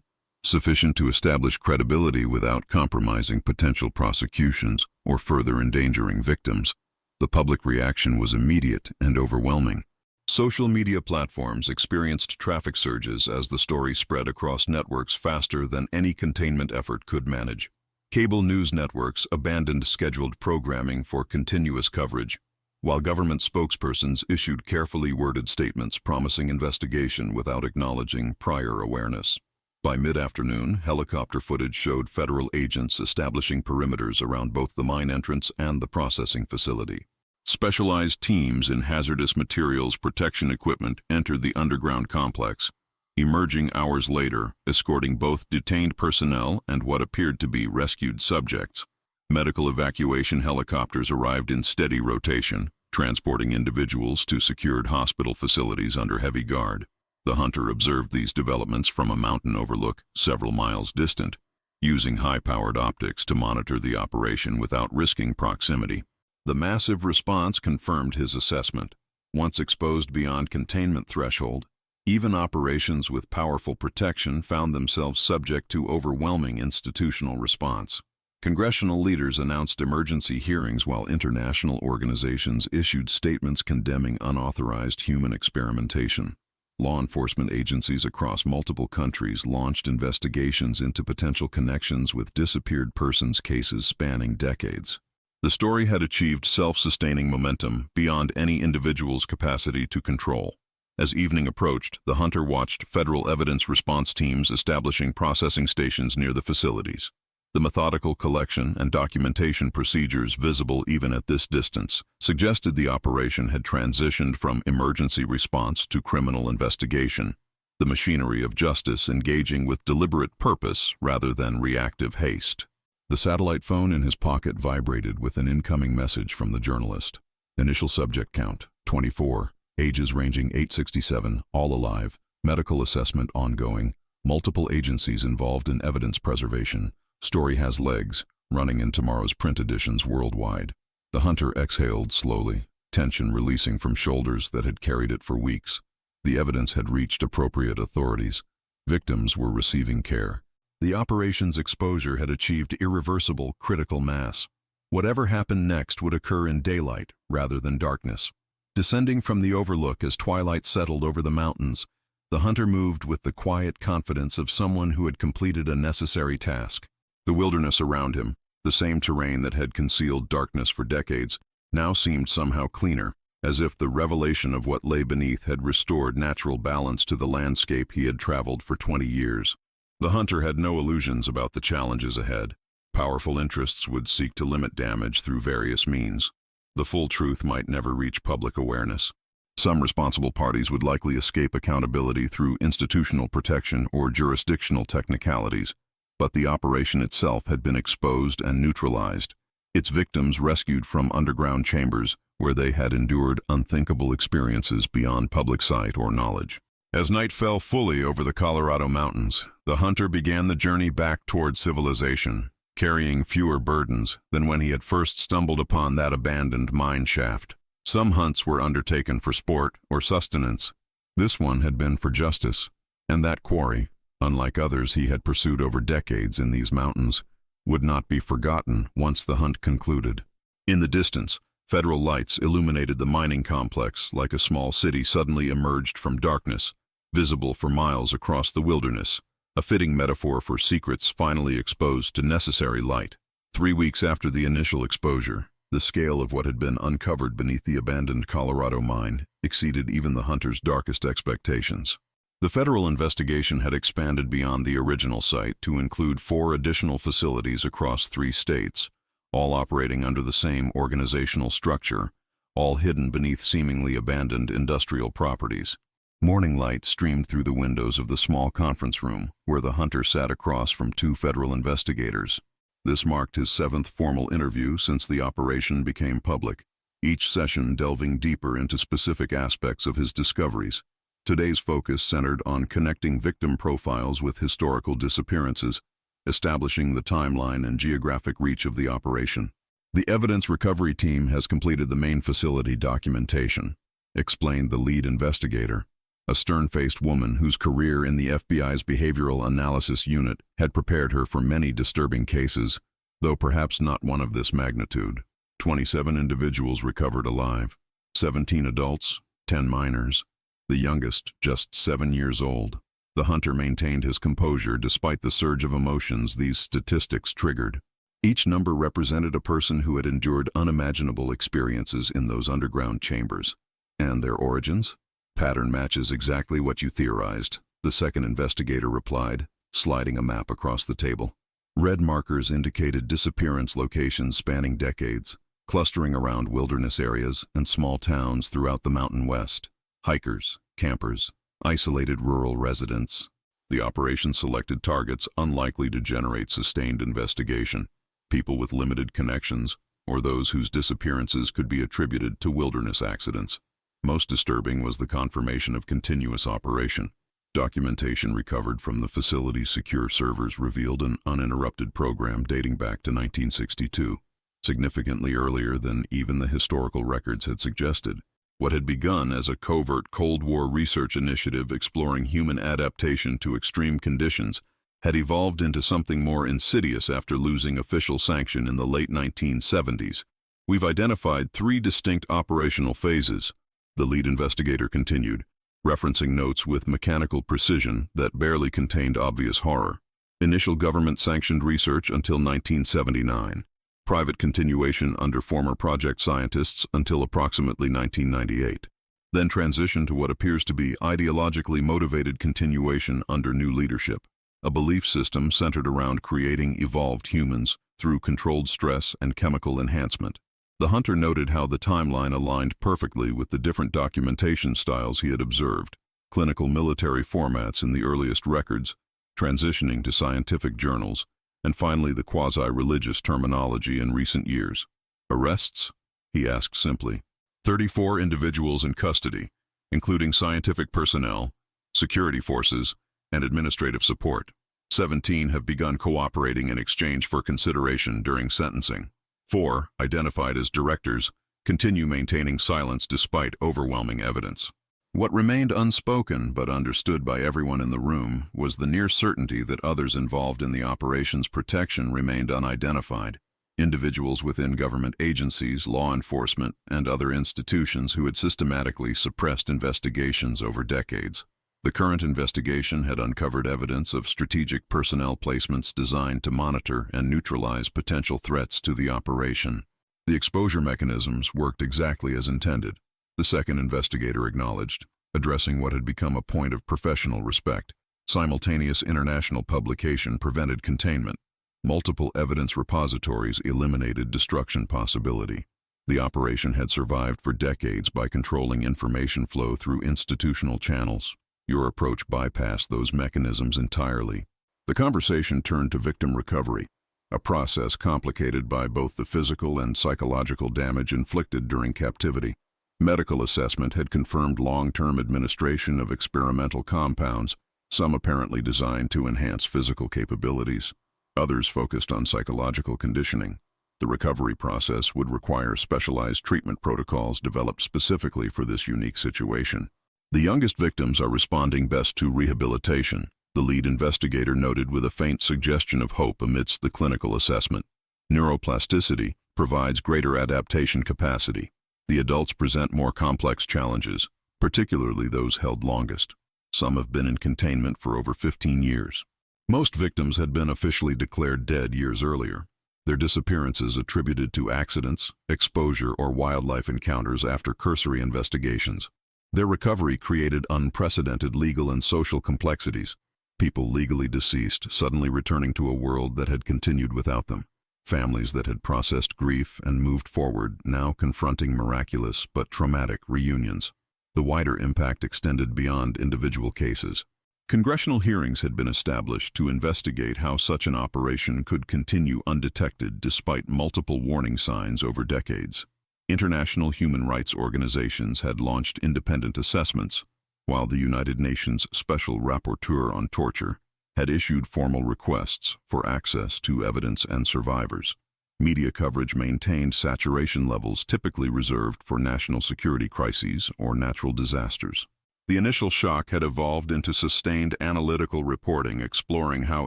sufficient to establish credibility without compromising potential prosecutions or further endangering victims. The public reaction was immediate and overwhelming. Social media platforms experienced traffic surges as the story spread across networks faster than any containment effort could manage. Cable news networks abandoned scheduled programming for continuous coverage, while government spokespersons issued carefully worded statements promising investigation without acknowledging prior awareness. By mid-afternoon, helicopter footage showed federal agents establishing perimeters around both the mine entrance and the processing facility. Specialized teams in hazardous materials protection equipment entered the underground complex, emerging hours later, escorting both detained personnel and what appeared to be rescued subjects. Medical evacuation helicopters arrived in steady rotation, transporting individuals to secured hospital facilities under heavy guard. The hunter observed these developments from a mountain overlook several miles distant, using high-powered optics to monitor the operation without risking proximity. The massive response confirmed his assessment. Once exposed beyond containment threshold, even operations with powerful protection found themselves subject to overwhelming institutional response. Congressional leaders announced emergency hearings while international organizations issued statements condemning unauthorized human experimentation. Law enforcement agencies across multiple countries launched investigations into potential connections with disappeared persons cases spanning decades. The story had achieved self-sustaining momentum beyond any individual's capacity to control. As evening approached, the hunter watched federal evidence response teams establishing processing stations near the facilities. The methodical collection and documentation procedures visible even at this distance suggested the operation had transitioned from emergency response to criminal investigation, the machinery of justice engaging with deliberate purpose rather than reactive haste. The satellite phone in his pocket vibrated with an incoming message from the journalist. Initial subject count, 24, ages ranging 867, all alive, medical assessment ongoing, multiple agencies involved in evidence preservation. Story has legs, running in tomorrow's print editions worldwide. The hunter exhaled slowly, tension releasing from shoulders that had carried it for weeks. The evidence had reached appropriate authorities. Victims were receiving care. The operation's exposure had achieved irreversible critical mass. Whatever happened next would occur in daylight rather than darkness. Descending from the overlook as twilight settled over the mountains, the hunter moved with the quiet confidence of someone who had completed a necessary task. The wilderness around him, the same terrain that had concealed darkness for decades, now seemed somehow cleaner, as if the revelation of what lay beneath had restored natural balance to the landscape he had traveled for 20 years. The hunter had no illusions about the challenges ahead. Powerful interests would seek to limit damage through various means. The full truth might never reach public awareness. Some responsible parties would likely escape accountability through institutional protection or jurisdictional technicalities, but the operation itself had been exposed and neutralized, its victims rescued from underground chambers where they had endured unthinkable experiences beyond public sight or knowledge. As night fell fully over the Colorado mountains, the hunter began the journey back toward civilization, carrying fewer burdens than when he had first stumbled upon that abandoned mine shaft. Some hunts were undertaken for sport or sustenance. This one had been for justice, and that quarry, unlike others he had pursued over decades in these mountains, would not be forgotten once the hunt concluded. In the distance, federal lights illuminated the mining complex like a small city suddenly emerged from darkness, visible for miles across the wilderness, a fitting metaphor for secrets finally exposed to necessary light. 3 weeks after the initial exposure, the scale of what had been uncovered beneath the abandoned Colorado mine exceeded even the hunter's darkest expectations. The federal investigation had expanded beyond the original site to include 4 additional facilities across 3 states, all operating under the same organizational structure, all hidden beneath seemingly abandoned industrial properties. Morning light streamed through the windows of the small conference room where the hunter sat across from 2 federal investigators. This marked his 7th formal interview since the operation became public, each session delving deeper into specific aspects of his discoveries. Today's focus centered on connecting victim profiles with historical disappearances, establishing the timeline and geographic reach of the operation. The evidence recovery team has completed the main facility documentation, explained the lead investigator. a stern-faced woman whose career in the FBI's behavioral analysis unit had prepared her for many disturbing cases, though perhaps not one of this magnitude. 27 individuals recovered alive, 17 adults, 10 minors, the youngest just 7 years old. The hunter maintained his composure despite the surge of emotions these statistics triggered. Each number represented a person who had endured unimaginable experiences in those underground chambers. And their origins? Pattern matches exactly what you theorized, the second investigator replied, sliding a map across the table. Red markers indicated disappearance locations spanning decades, clustering around wilderness areas and small towns throughout the Mountain West. Hikers, campers, isolated rural residents. The operation selected targets unlikely to generate sustained investigation, people with limited connections, or those whose disappearances could be attributed to wilderness accidents. Most disturbing was the confirmation of continuous operation. Documentation recovered from the facility's secure servers revealed an uninterrupted program dating back to 1962, significantly earlier than even the historical records had suggested. What had begun as a covert Cold War research initiative exploring human adaptation to extreme conditions had evolved into something more insidious after losing official sanction in the late 1970s. We've identified 3 distinct operational phases, the lead investigator continued, referencing notes with mechanical precision that barely contained obvious horror. Initial government-sanctioned research until 1979. Private continuation under former project scientists until approximately 1998. Then transition to what appears to be ideologically motivated continuation under new leadership, a belief system centered around creating evolved humans through controlled stress and chemical enhancement. The hunter noted how the timeline aligned perfectly with the different documentation styles he had observed, clinical military formats in the earliest records, transitioning to scientific journals, and finally the quasi-religious terminology in recent years. Arrests? He asked simply. 34 individuals in custody, including scientific personnel, security forces, and administrative support. 17 have begun cooperating in exchange for consideration during sentencing. 4, identified as directors, continue maintaining silence despite overwhelming evidence. What remained unspoken but understood by everyone in the room was the near certainty that others involved in the operation's protection remained unidentified, individuals within government agencies, law enforcement, and other institutions who had systematically suppressed investigations over decades. The current investigation had uncovered evidence of strategic personnel placements designed to monitor and neutralize potential threats to the operation. The exposure mechanisms worked exactly as intended, the second investigator acknowledged, addressing what had become a point of professional respect. Simultaneous international publication prevented containment. Multiple evidence repositories eliminated destruction possibility. The operation had survived for decades by controlling information flow through institutional channels. Your approach bypassed those mechanisms entirely. The conversation turned to victim recovery, a process complicated by both the physical and psychological damage inflicted during captivity. Medical assessment had confirmed long-term administration of experimental compounds, some apparently designed to enhance physical capabilities. Others focused on psychological conditioning. The recovery process would require specialized treatment protocols developed specifically for this unique situation. The youngest victims are responding best to rehabilitation, the lead investigator noted with a faint suggestion of hope amidst the clinical assessment. Neuroplasticity provides greater adaptation capacity. The adults present more complex challenges, particularly those held longest. Some have been in containment for over 15 years. Most victims had been officially declared dead years earlier, their disappearances attributed to accidents, exposure, or wildlife encounters after cursory investigations. Their recovery created unprecedented legal and social complexities. People legally deceased suddenly returning to a world that had continued without them. Families that had processed grief and moved forward now confronting miraculous but traumatic reunions. The wider impact extended beyond individual cases. Congressional hearings had been established to investigate how such an operation could continue undetected despite multiple warning signs over decades. International human rights organizations had launched independent assessments, while the United Nations Special Rapporteur on Torture had issued formal requests for access to evidence and survivors. Media coverage maintained saturation levels typically reserved for national security crises or natural disasters. The initial shock had evolved into sustained analytical reporting exploring how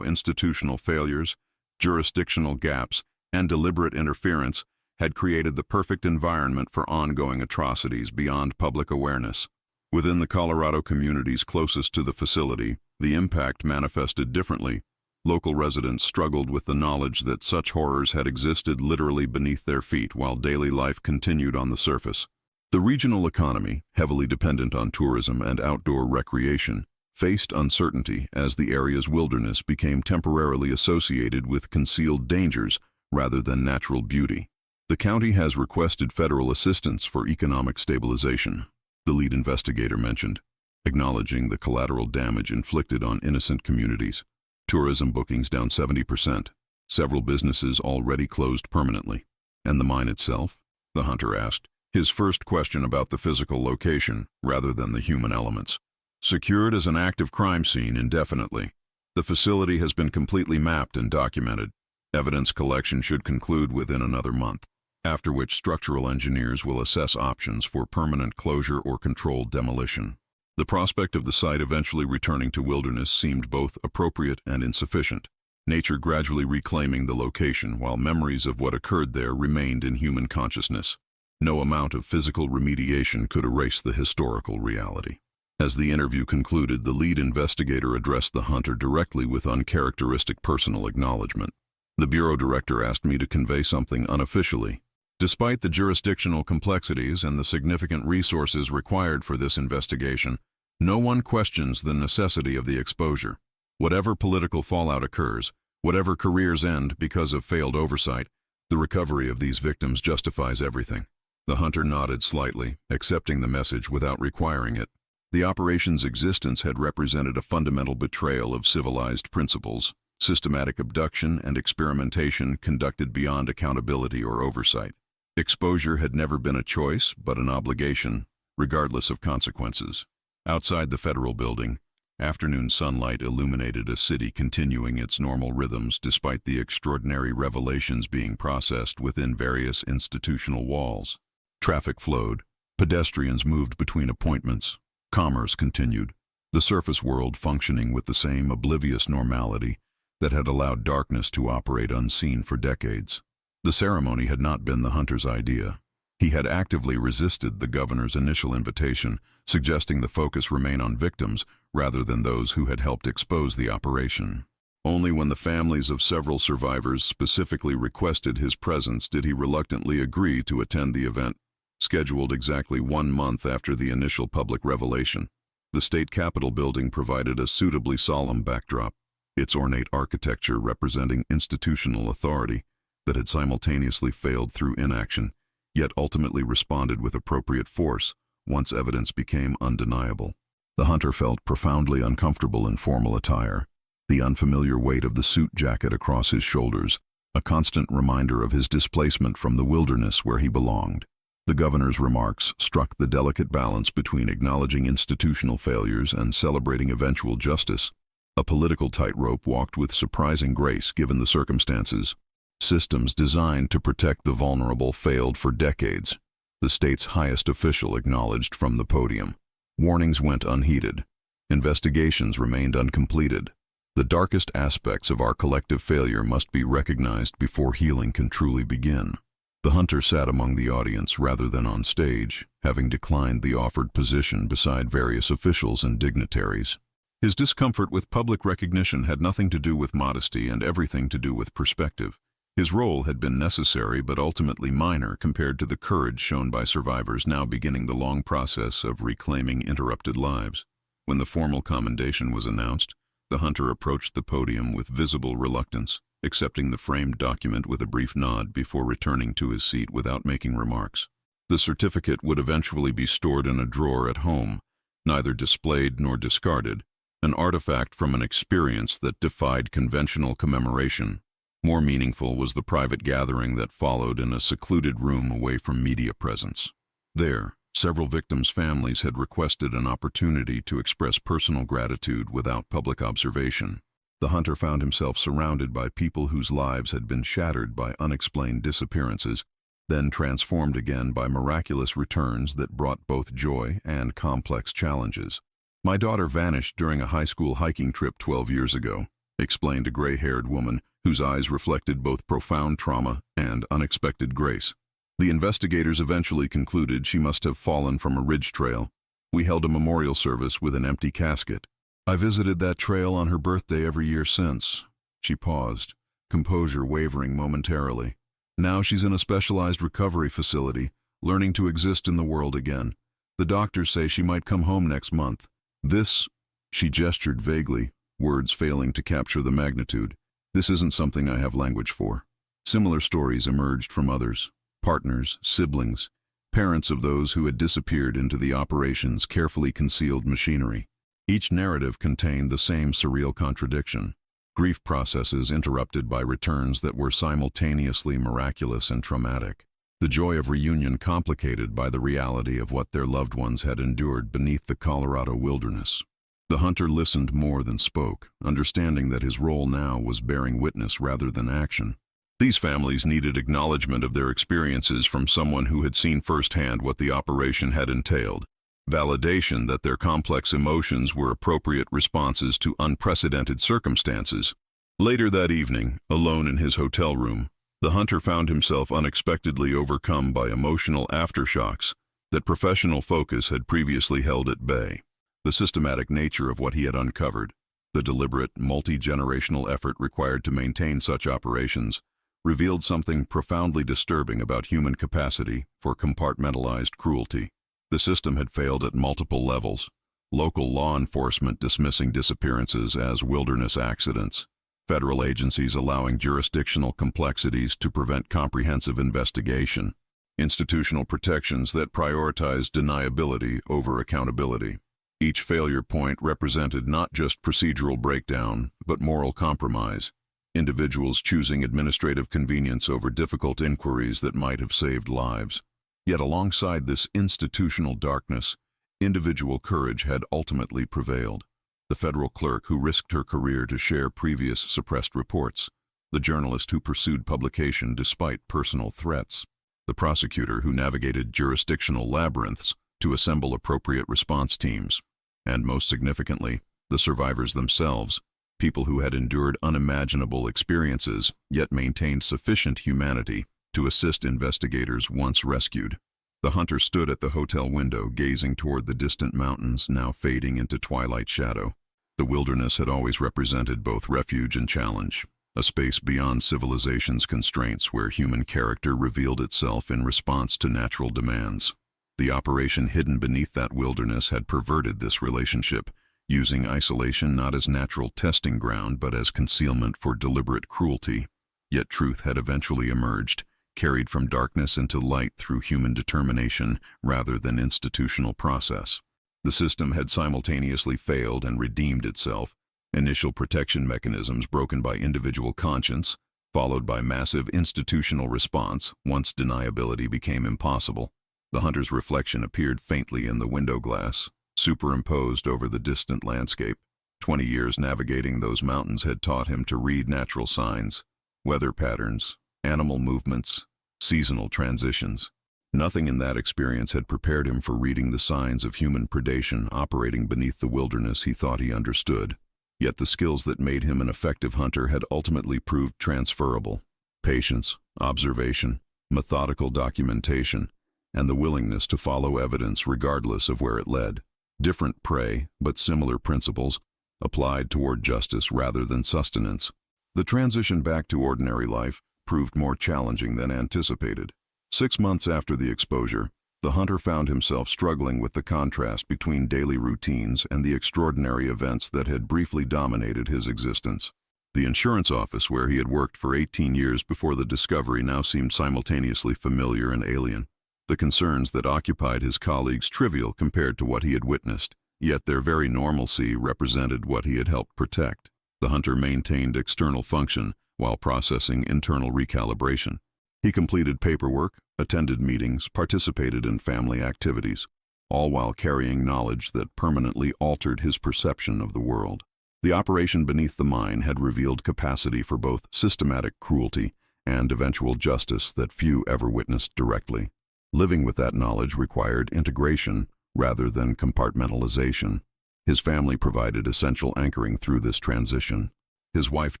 institutional failures, jurisdictional gaps, and deliberate interference had created the perfect environment for ongoing atrocities beyond public awareness. Within the Colorado communities closest to the facility, the impact manifested differently. Local residents struggled with the knowledge that such horrors had existed literally beneath their feet while daily life continued on the surface. The regional economy, heavily dependent on tourism and outdoor recreation, faced uncertainty as the area's wilderness became temporarily associated with concealed dangers rather than natural beauty. The county has requested federal assistance for economic stabilization, the lead investigator mentioned, acknowledging the collateral damage inflicted on innocent communities. Tourism bookings down 70%, several businesses already closed permanently. And the mine itself? The hunter asked, his first question about the physical location rather than the human elements. Secured as an active crime scene indefinitely. The facility has been completely mapped and documented. Evidence collection should conclude within another month, after which structural engineers will assess options for permanent closure or controlled demolition. The prospect of the site eventually returning to wilderness seemed both appropriate and insufficient, nature gradually reclaiming the location while memories of what occurred there remained in human consciousness. No amount of physical remediation could erase the historical reality. As the interview concluded, the lead investigator addressed the hunter directly with uncharacteristic personal acknowledgement. The bureau director asked me to convey something unofficially. Despite the jurisdictional complexities and the significant resources required for this investigation, no one questions the necessity of the exposure. Whatever political fallout occurs, whatever careers end because of failed oversight, the recovery of these victims justifies everything. The hunter nodded slightly, accepting the message without requiring it. The operation's existence had represented a fundamental betrayal of civilized principles, systematic abduction and experimentation conducted beyond accountability or oversight. Exposure had never been a choice, but an obligation, regardless of consequences. Outside the federal building, afternoon sunlight illuminated a city continuing its normal rhythms despite the extraordinary revelations being processed within various institutional walls. Traffic flowed, pedestrians moved between appointments, commerce continued, the surface world functioning with the same oblivious normality that had allowed darkness to operate unseen for decades. The ceremony had not been the hunter's idea. He had actively resisted the governor's initial invitation, suggesting the focus remain on victims rather than those who had helped expose the operation. Only when the families of several survivors specifically requested his presence did he reluctantly agree to attend the event, scheduled exactly 1 month after the initial public revelation. The state capitol building provided a suitably solemn backdrop, its ornate architecture representing institutional authority that had simultaneously failed through inaction, yet ultimately responded with appropriate force once evidence became undeniable. The hunter felt profoundly uncomfortable in formal attire, the unfamiliar weight of the suit jacket across his shoulders, a constant reminder of his displacement from the wilderness where he belonged. The governor's remarks struck the delicate balance between acknowledging institutional failures and celebrating eventual justice. A political tightrope walked with surprising grace given the circumstances. Systems designed to protect the vulnerable failed for decades, the state's highest official acknowledged from the podium. Warnings went unheeded. Investigations remained uncompleted. The darkest aspects of our collective failure must be recognized before healing can truly begin. The hunter sat among the audience rather than on stage, having declined the offered position beside various officials and dignitaries. His discomfort with public recognition had nothing to do with modesty and everything to do with perspective. His role had been necessary but ultimately minor compared to the courage shown by survivors now beginning the long process of reclaiming interrupted lives. When the formal commendation was announced, the hunter approached the podium with visible reluctance, accepting the framed document with a brief nod before returning to his seat without making remarks. The certificate would eventually be stored in a drawer at home, neither displayed nor discarded, an artifact from an experience that defied conventional commemoration. More meaningful was the private gathering that followed in a secluded room away from media presence. There, several victims' families had requested an opportunity to express personal gratitude without public observation. The hunter found himself surrounded by people whose lives had been shattered by unexplained disappearances, then transformed again by miraculous returns that brought both joy and complex challenges. "My daughter vanished during a high school hiking trip 12 years ago," explained a gray-haired woman whose eyes reflected both profound trauma and unexpected grace. "The investigators eventually concluded she must have fallen from a ridge trail. We held a memorial service with an empty casket. I visited that trail on her birthday every year since." She paused, composure wavering momentarily. "Now she's in a specialized recovery facility, learning to exist in the world again. The doctors say she might come home next month. This," she gestured vaguely, words failing to capture the magnitude, "this isn't something I have language for." Similar stories emerged from others: partners, siblings, parents of those who had disappeared into the operation's carefully concealed machinery. Each narrative contained the same surreal contradiction: grief processes interrupted by returns that were simultaneously miraculous and traumatic. The joy of reunion complicated by the reality of what their loved ones had endured beneath the Colorado wilderness. The hunter listened more than spoke, understanding that his role now was bearing witness rather than action. These families needed acknowledgement of their experiences from someone who had seen firsthand what the operation had entailed, validation that their complex emotions were appropriate responses to unprecedented circumstances. Later that evening, alone in his hotel room, the hunter found himself unexpectedly overcome by emotional aftershocks that professional focus had previously held at bay. The systematic nature of what he had uncovered, the deliberate, multi-generational effort required to maintain such operations, revealed something profoundly disturbing about human capacity for compartmentalized cruelty. The system had failed at multiple levels: local law enforcement dismissing disappearances as wilderness accidents, federal agencies allowing jurisdictional complexities to prevent comprehensive investigation, institutional protections that prioritized deniability over accountability. Each failure point represented not just procedural breakdown, but moral compromise, individuals choosing administrative convenience over difficult inquiries that might have saved lives. Yet alongside this institutional darkness, individual courage had ultimately prevailed. The federal clerk who risked her career to share previous suppressed reports, the journalist who pursued publication despite personal threats, the prosecutor who navigated jurisdictional labyrinths to assemble appropriate response teams, and most significantly, the survivors themselves, people who had endured unimaginable experiences yet maintained sufficient humanity to assist investigators once rescued. The hunter stood at the hotel window, gazing toward the distant mountains now fading into twilight shadow. The wilderness had always represented both refuge and challenge, a space beyond civilization's constraints where human character revealed itself in response to natural demands. The operation hidden beneath that wilderness had perverted this relationship, using isolation not as natural testing ground but as concealment for deliberate cruelty. Yet truth had eventually emerged, carried from darkness into light through human determination rather than institutional process. The system had simultaneously failed and redeemed itself, initial protection mechanisms broken by individual conscience, followed by massive institutional response once deniability became impossible. The hunter's reflection appeared faintly in the window glass, superimposed over the distant landscape. 20 years navigating those mountains had taught him to read natural signs, weather patterns, animal movements, seasonal transitions. Nothing in that experience had prepared him for reading the signs of human predation operating beneath the wilderness he thought he understood. Yet the skills that made him an effective hunter had ultimately proved transferable: patience, observation, methodical documentation, and the willingness to follow evidence regardless of where it led. Different prey, but similar principles, applied toward justice rather than sustenance. The transition back to ordinary life proved more challenging than anticipated. 6 months after the exposure, the hunter found himself struggling with the contrast between daily routines and the extraordinary events that had briefly dominated his existence. The insurance office where he had worked for 18 years before the discovery now seemed simultaneously familiar and alien. The concerns that occupied his colleagues trivial compared to what he had witnessed, yet their very normalcy represented what he had helped protect. The hunter maintained external function while processing internal recalibration. He completed paperwork, attended meetings, participated in family activities, all while carrying knowledge that permanently altered his perception of the world. The operation beneath the mine had revealed capacity for both systematic cruelty and eventual justice that few ever witnessed directly. Living with that knowledge required integration rather than compartmentalization. His family provided essential anchoring through this transition. His wife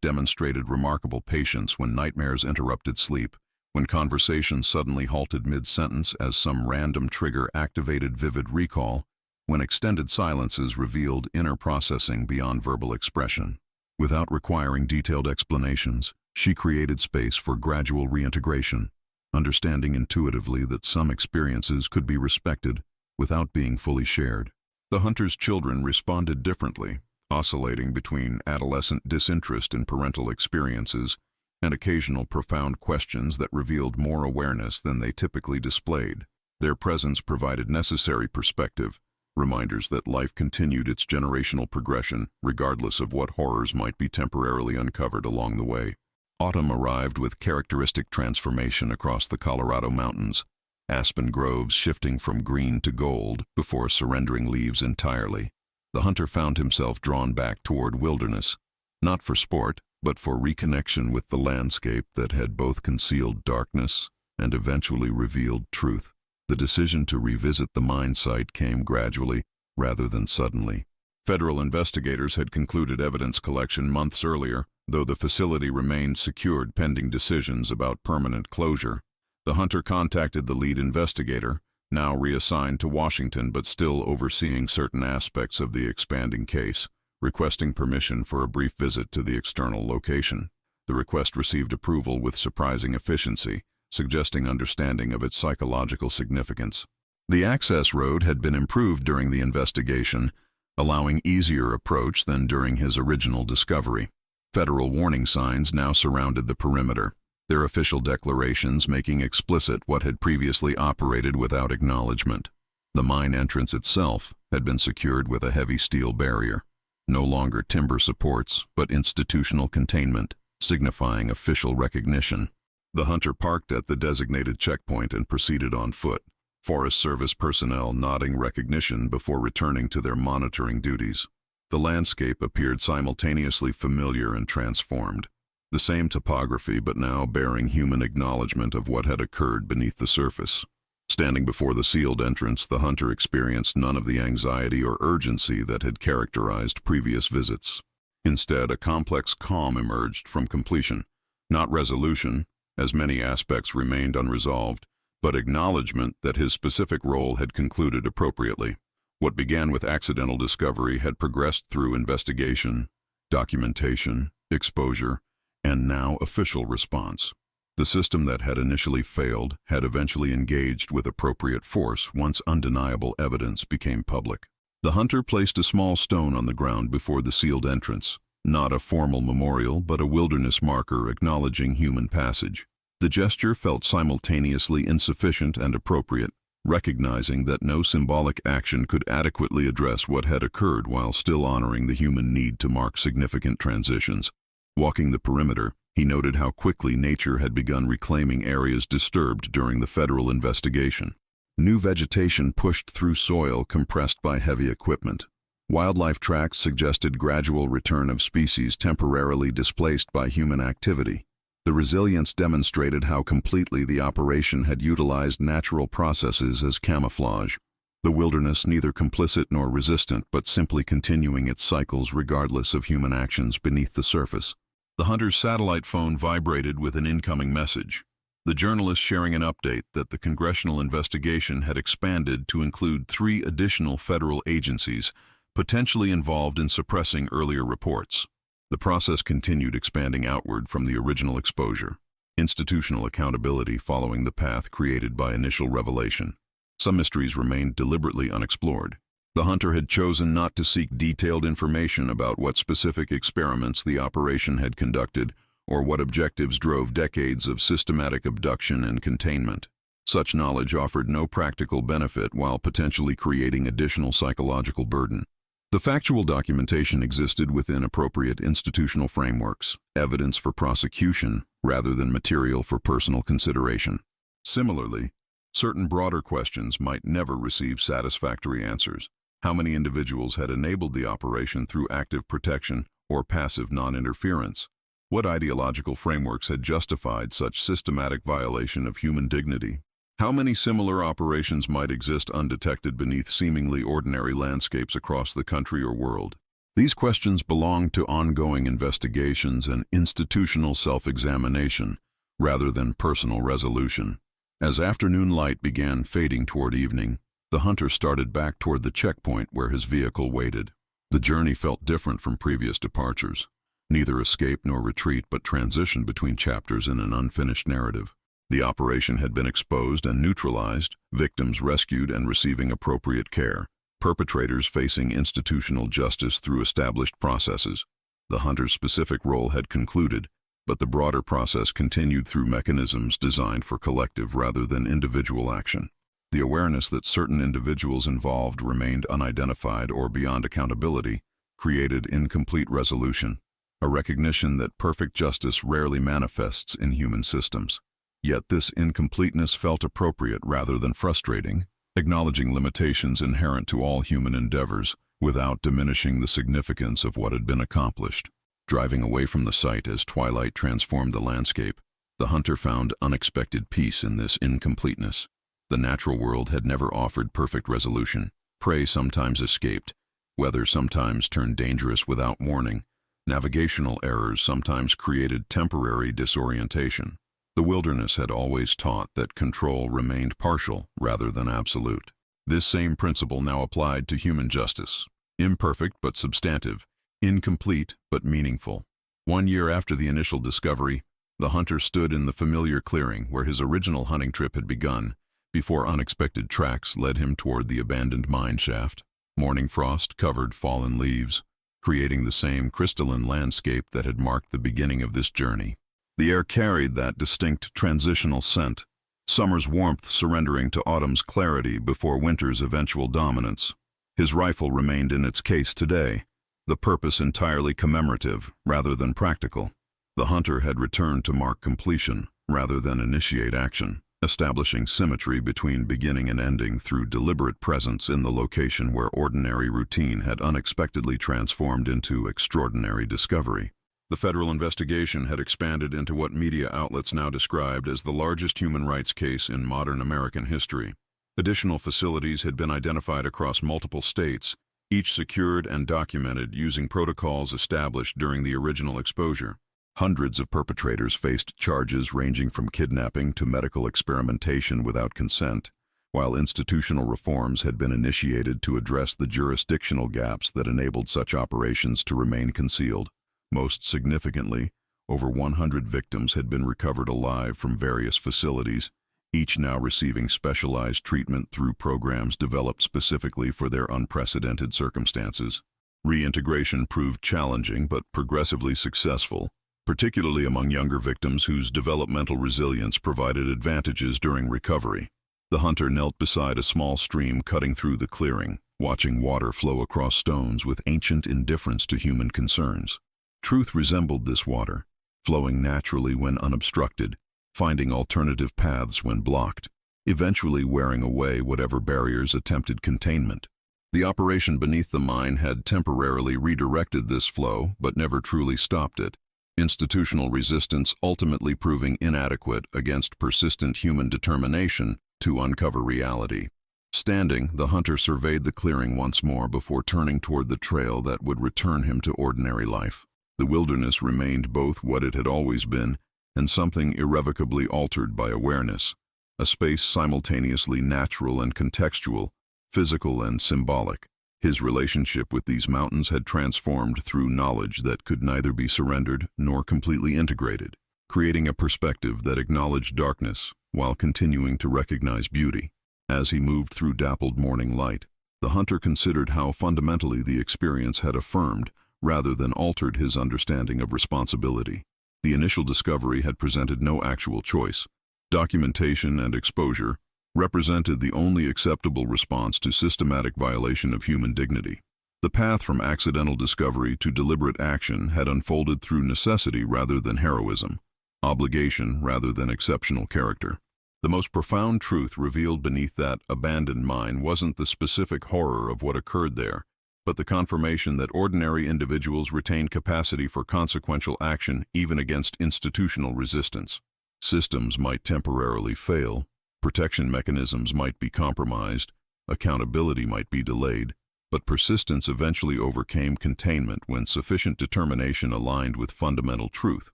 demonstrated remarkable patience when nightmares interrupted sleep, when conversations suddenly halted mid-sentence as some random trigger activated vivid recall, when extended silences revealed inner processing beyond verbal expression. Without requiring detailed explanations, she created space for gradual reintegration, understanding intuitively that some experiences could be respected without being fully shared. The hunter's children responded differently, oscillating between adolescent disinterest in parental experiences and occasional profound questions that revealed more awareness than they typically displayed. Their presence provided necessary perspective, reminders that life continued its generational progression regardless of what horrors might be temporarily uncovered along the way. Autumn arrived with characteristic transformation across the Colorado mountains, aspen groves shifting from green to gold before surrendering leaves entirely. The hunter found himself drawn back toward wilderness, not for sport, but for reconnection with the landscape that had both concealed darkness and eventually revealed truth. The decision to revisit the mine site came gradually, rather than suddenly. Federal investigators had concluded evidence collection months earlier, though the facility remained secured pending decisions about permanent closure. The hunter contacted the lead investigator, now reassigned to Washington but still overseeing certain aspects of the expanding case, requesting permission for a brief visit to the external location. The request received approval with surprising efficiency, suggesting understanding of its psychological significance. The access road had been improved during the investigation, allowing easier approach than during his original discovery. Federal warning signs now surrounded the perimeter, their official declarations making explicit what had previously operated without acknowledgement. The mine entrance itself had been secured with a heavy steel barrier, no longer timber supports, but institutional containment, signifying official recognition. The hunter parked at the designated checkpoint and proceeded on foot, Forest Service personnel nodding recognition before returning to their monitoring duties. The landscape appeared simultaneously familiar and transformed. The same topography, but now bearing human acknowledgement of what had occurred beneath the surface. Standing before the sealed entrance, the hunter experienced none of the anxiety or urgency that had characterized previous visits. Instead, a complex calm emerged from completion, not resolution, as many aspects remained unresolved, but acknowledgement that his specific role had concluded appropriately. What began with accidental discovery had progressed through investigation, documentation, exposure, and now official response. The system that had initially failed had eventually engaged with appropriate force once undeniable evidence became public. The hunter placed a small stone on the ground before the sealed entrance, not a formal memorial but a wilderness marker acknowledging human passage. The gesture felt simultaneously insufficient and appropriate, recognizing that no symbolic action could adequately address what had occurred while still honoring the human need to mark significant transitions. Walking the perimeter, he noted how quickly nature had begun reclaiming areas disturbed during the federal investigation. New vegetation pushed through soil compressed by heavy equipment. Wildlife tracks suggested gradual return of species temporarily displaced by human activity. The resilience demonstrated how completely the operation had utilized natural processes as camouflage. The wilderness neither complicit nor resistant, but simply continuing its cycles regardless of human actions beneath the surface. The hunter's satellite phone vibrated with an incoming message. The journalist sharing an update that the congressional investigation had expanded to include 3 additional federal agencies, potentially involved in suppressing earlier reports. The process continued expanding outward from the original exposure. Institutional accountability following the path created by initial revelation. Some mysteries remained deliberately unexplored. The hunter had chosen not to seek detailed information about what specific experiments the operation had conducted or what objectives drove decades of systematic abduction and containment. Such knowledge offered no practical benefit while potentially creating additional psychological burden. The factual documentation existed within appropriate institutional frameworks, evidence for prosecution rather than material for personal consideration. Similarly, certain broader questions might never receive satisfactory answers. How many individuals had enabled the operation through active protection or passive non-interference? What ideological frameworks had justified such systematic violation of human dignity? How many similar operations might exist undetected beneath seemingly ordinary landscapes across the country or world? These questions belong to ongoing investigations and institutional self-examination, rather than personal resolution. As afternoon light began fading toward evening, the hunter started back toward the checkpoint where his vehicle waited. The journey felt different from previous departures. Neither escape nor retreat, but transition between chapters in an unfinished narrative. The operation had been exposed and neutralized, victims rescued and receiving appropriate care, perpetrators facing institutional justice through established processes. The hunter's specific role had concluded, but the broader process continued through mechanisms designed for collective rather than individual action. The awareness that certain individuals involved remained unidentified or beyond accountability created incomplete resolution, a recognition that perfect justice rarely manifests in human systems. Yet this incompleteness felt appropriate rather than frustrating, acknowledging limitations inherent to all human endeavors without diminishing the significance of what had been accomplished. Driving away from the site as twilight transformed the landscape, the hunter found unexpected peace in this incompleteness. The natural world had never offered perfect resolution. Prey sometimes escaped, weather sometimes turned dangerous without warning, navigational errors sometimes created temporary disorientation. The wilderness had always taught that control remained partial rather than absolute. This same principle now applied to human justice, imperfect but substantive, incomplete but meaningful. 1 year after the initial discovery, the hunter stood in the familiar clearing where his original hunting trip had begun, before unexpected tracks led him toward the abandoned mine shaft. Morning frost covered fallen leaves, creating the same crystalline landscape that had marked the beginning of this journey. The air carried that distinct transitional scent, summer's warmth surrendering to autumn's clarity before winter's eventual dominance. His rifle remained in its case today, the purpose entirely commemorative rather than practical. The hunter had returned to mark completion rather than initiate action, establishing symmetry between beginning and ending through deliberate presence in the location where ordinary routine had unexpectedly transformed into extraordinary discovery. The federal investigation had expanded into what media outlets now described as the largest human rights case in modern American history. Additional facilities had been identified across multiple states, each secured and documented using protocols established during the original exposure. Hundreds of perpetrators faced charges ranging from kidnapping to medical experimentation without consent, while institutional reforms had been initiated to address the jurisdictional gaps that enabled such operations to remain concealed. Most significantly, over 100 victims had been recovered alive from various facilities, each now receiving specialized treatment through programs developed specifically for their unprecedented circumstances. Reintegration proved challenging but progressively successful, particularly among younger victims whose developmental resilience provided advantages during recovery. The hunter knelt beside a small stream cutting through the clearing, watching water flow across stones with ancient indifference to human concerns. Truth resembled this water, flowing naturally when unobstructed, finding alternative paths when blocked, eventually wearing away whatever barriers attempted containment. The operation beneath the mine had temporarily redirected this flow, but never truly stopped it. Institutional resistance ultimately proving inadequate against persistent human determination to uncover reality. Standing, the hunter surveyed the clearing once more before turning toward the trail that would return him to ordinary life. The wilderness remained both what it had always been and something irrevocably altered by awareness, a space simultaneously natural and contextual, physical and symbolic. His relationship with these mountains had transformed through knowledge that could neither be surrendered nor completely integrated, creating a perspective that acknowledged darkness while continuing to recognize beauty. As he moved through dappled morning light, the hunter considered how fundamentally the experience had affirmed rather than altered his understanding of responsibility. The initial discovery had presented no actual choice. Documentation and exposure represented the only acceptable response to systematic violation of human dignity. The path from accidental discovery to deliberate action had unfolded through necessity rather than heroism, obligation rather than exceptional character. The most profound truth revealed beneath that abandoned mine wasn't the specific horror of what occurred there, but the confirmation that ordinary individuals retain capacity for consequential action even against institutional resistance. Systems might temporarily fail, Protection mechanisms might be compromised, accountability might be delayed, but persistence eventually overcame containment when sufficient determination aligned with fundamental truth.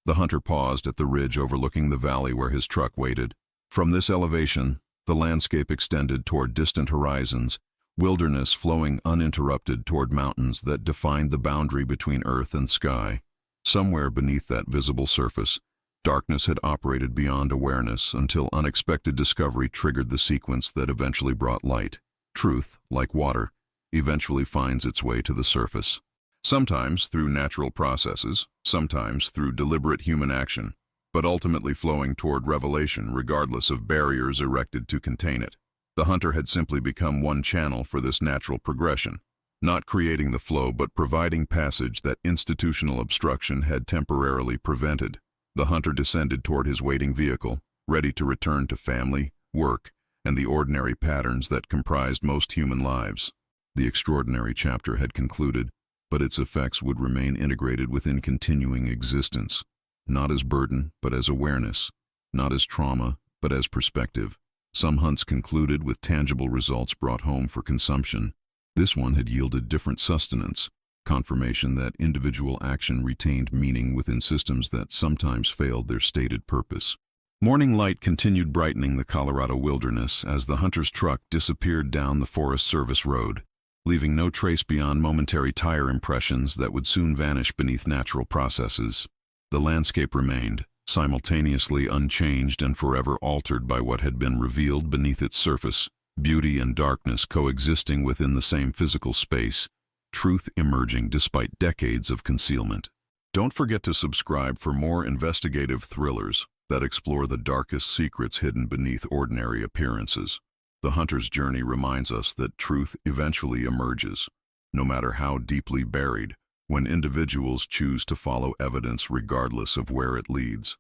The hunter paused at the ridge overlooking the valley where his truck waited. From this elevation, the landscape extended toward distant horizons, wilderness flowing uninterrupted toward mountains that defined the boundary between earth and sky. Somewhere beneath that visible surface, darkness had operated beyond awareness until unexpected discovery triggered the sequence that eventually brought light. Truth, like water, eventually finds its way to the surface. Sometimes through natural processes, sometimes through deliberate human action, but ultimately flowing toward revelation regardless of barriers erected to contain it. The hunter had simply become one channel for this natural progression, not creating the flow but providing passage that institutional obstruction had temporarily prevented. The hunter descended toward his waiting vehicle, ready to return to family, work, and the ordinary patterns that comprised most human lives. The extraordinary chapter had concluded, but its effects would remain integrated within continuing existence, not as burden, but as awareness, not as trauma, but as perspective. Some hunts concluded with tangible results brought home for consumption. This one had yielded different sustenance, confirmation that individual action retained meaning within systems that sometimes failed their stated purpose. Morning light continued brightening the Colorado wilderness as the hunter's truck disappeared down the Forest Service road, leaving no trace beyond momentary tire impressions that would soon vanish beneath natural processes. The landscape remained, simultaneously unchanged and forever altered by what had been revealed beneath its surface, beauty and darkness coexisting within the same physical space, truth emerging despite decades of concealment. Don't forget to subscribe for more investigative thrillers that explore the darkest secrets hidden beneath ordinary appearances. The hunter's journey reminds us that truth eventually emerges, no matter how deeply buried, when individuals choose to follow evidence regardless of where it leads.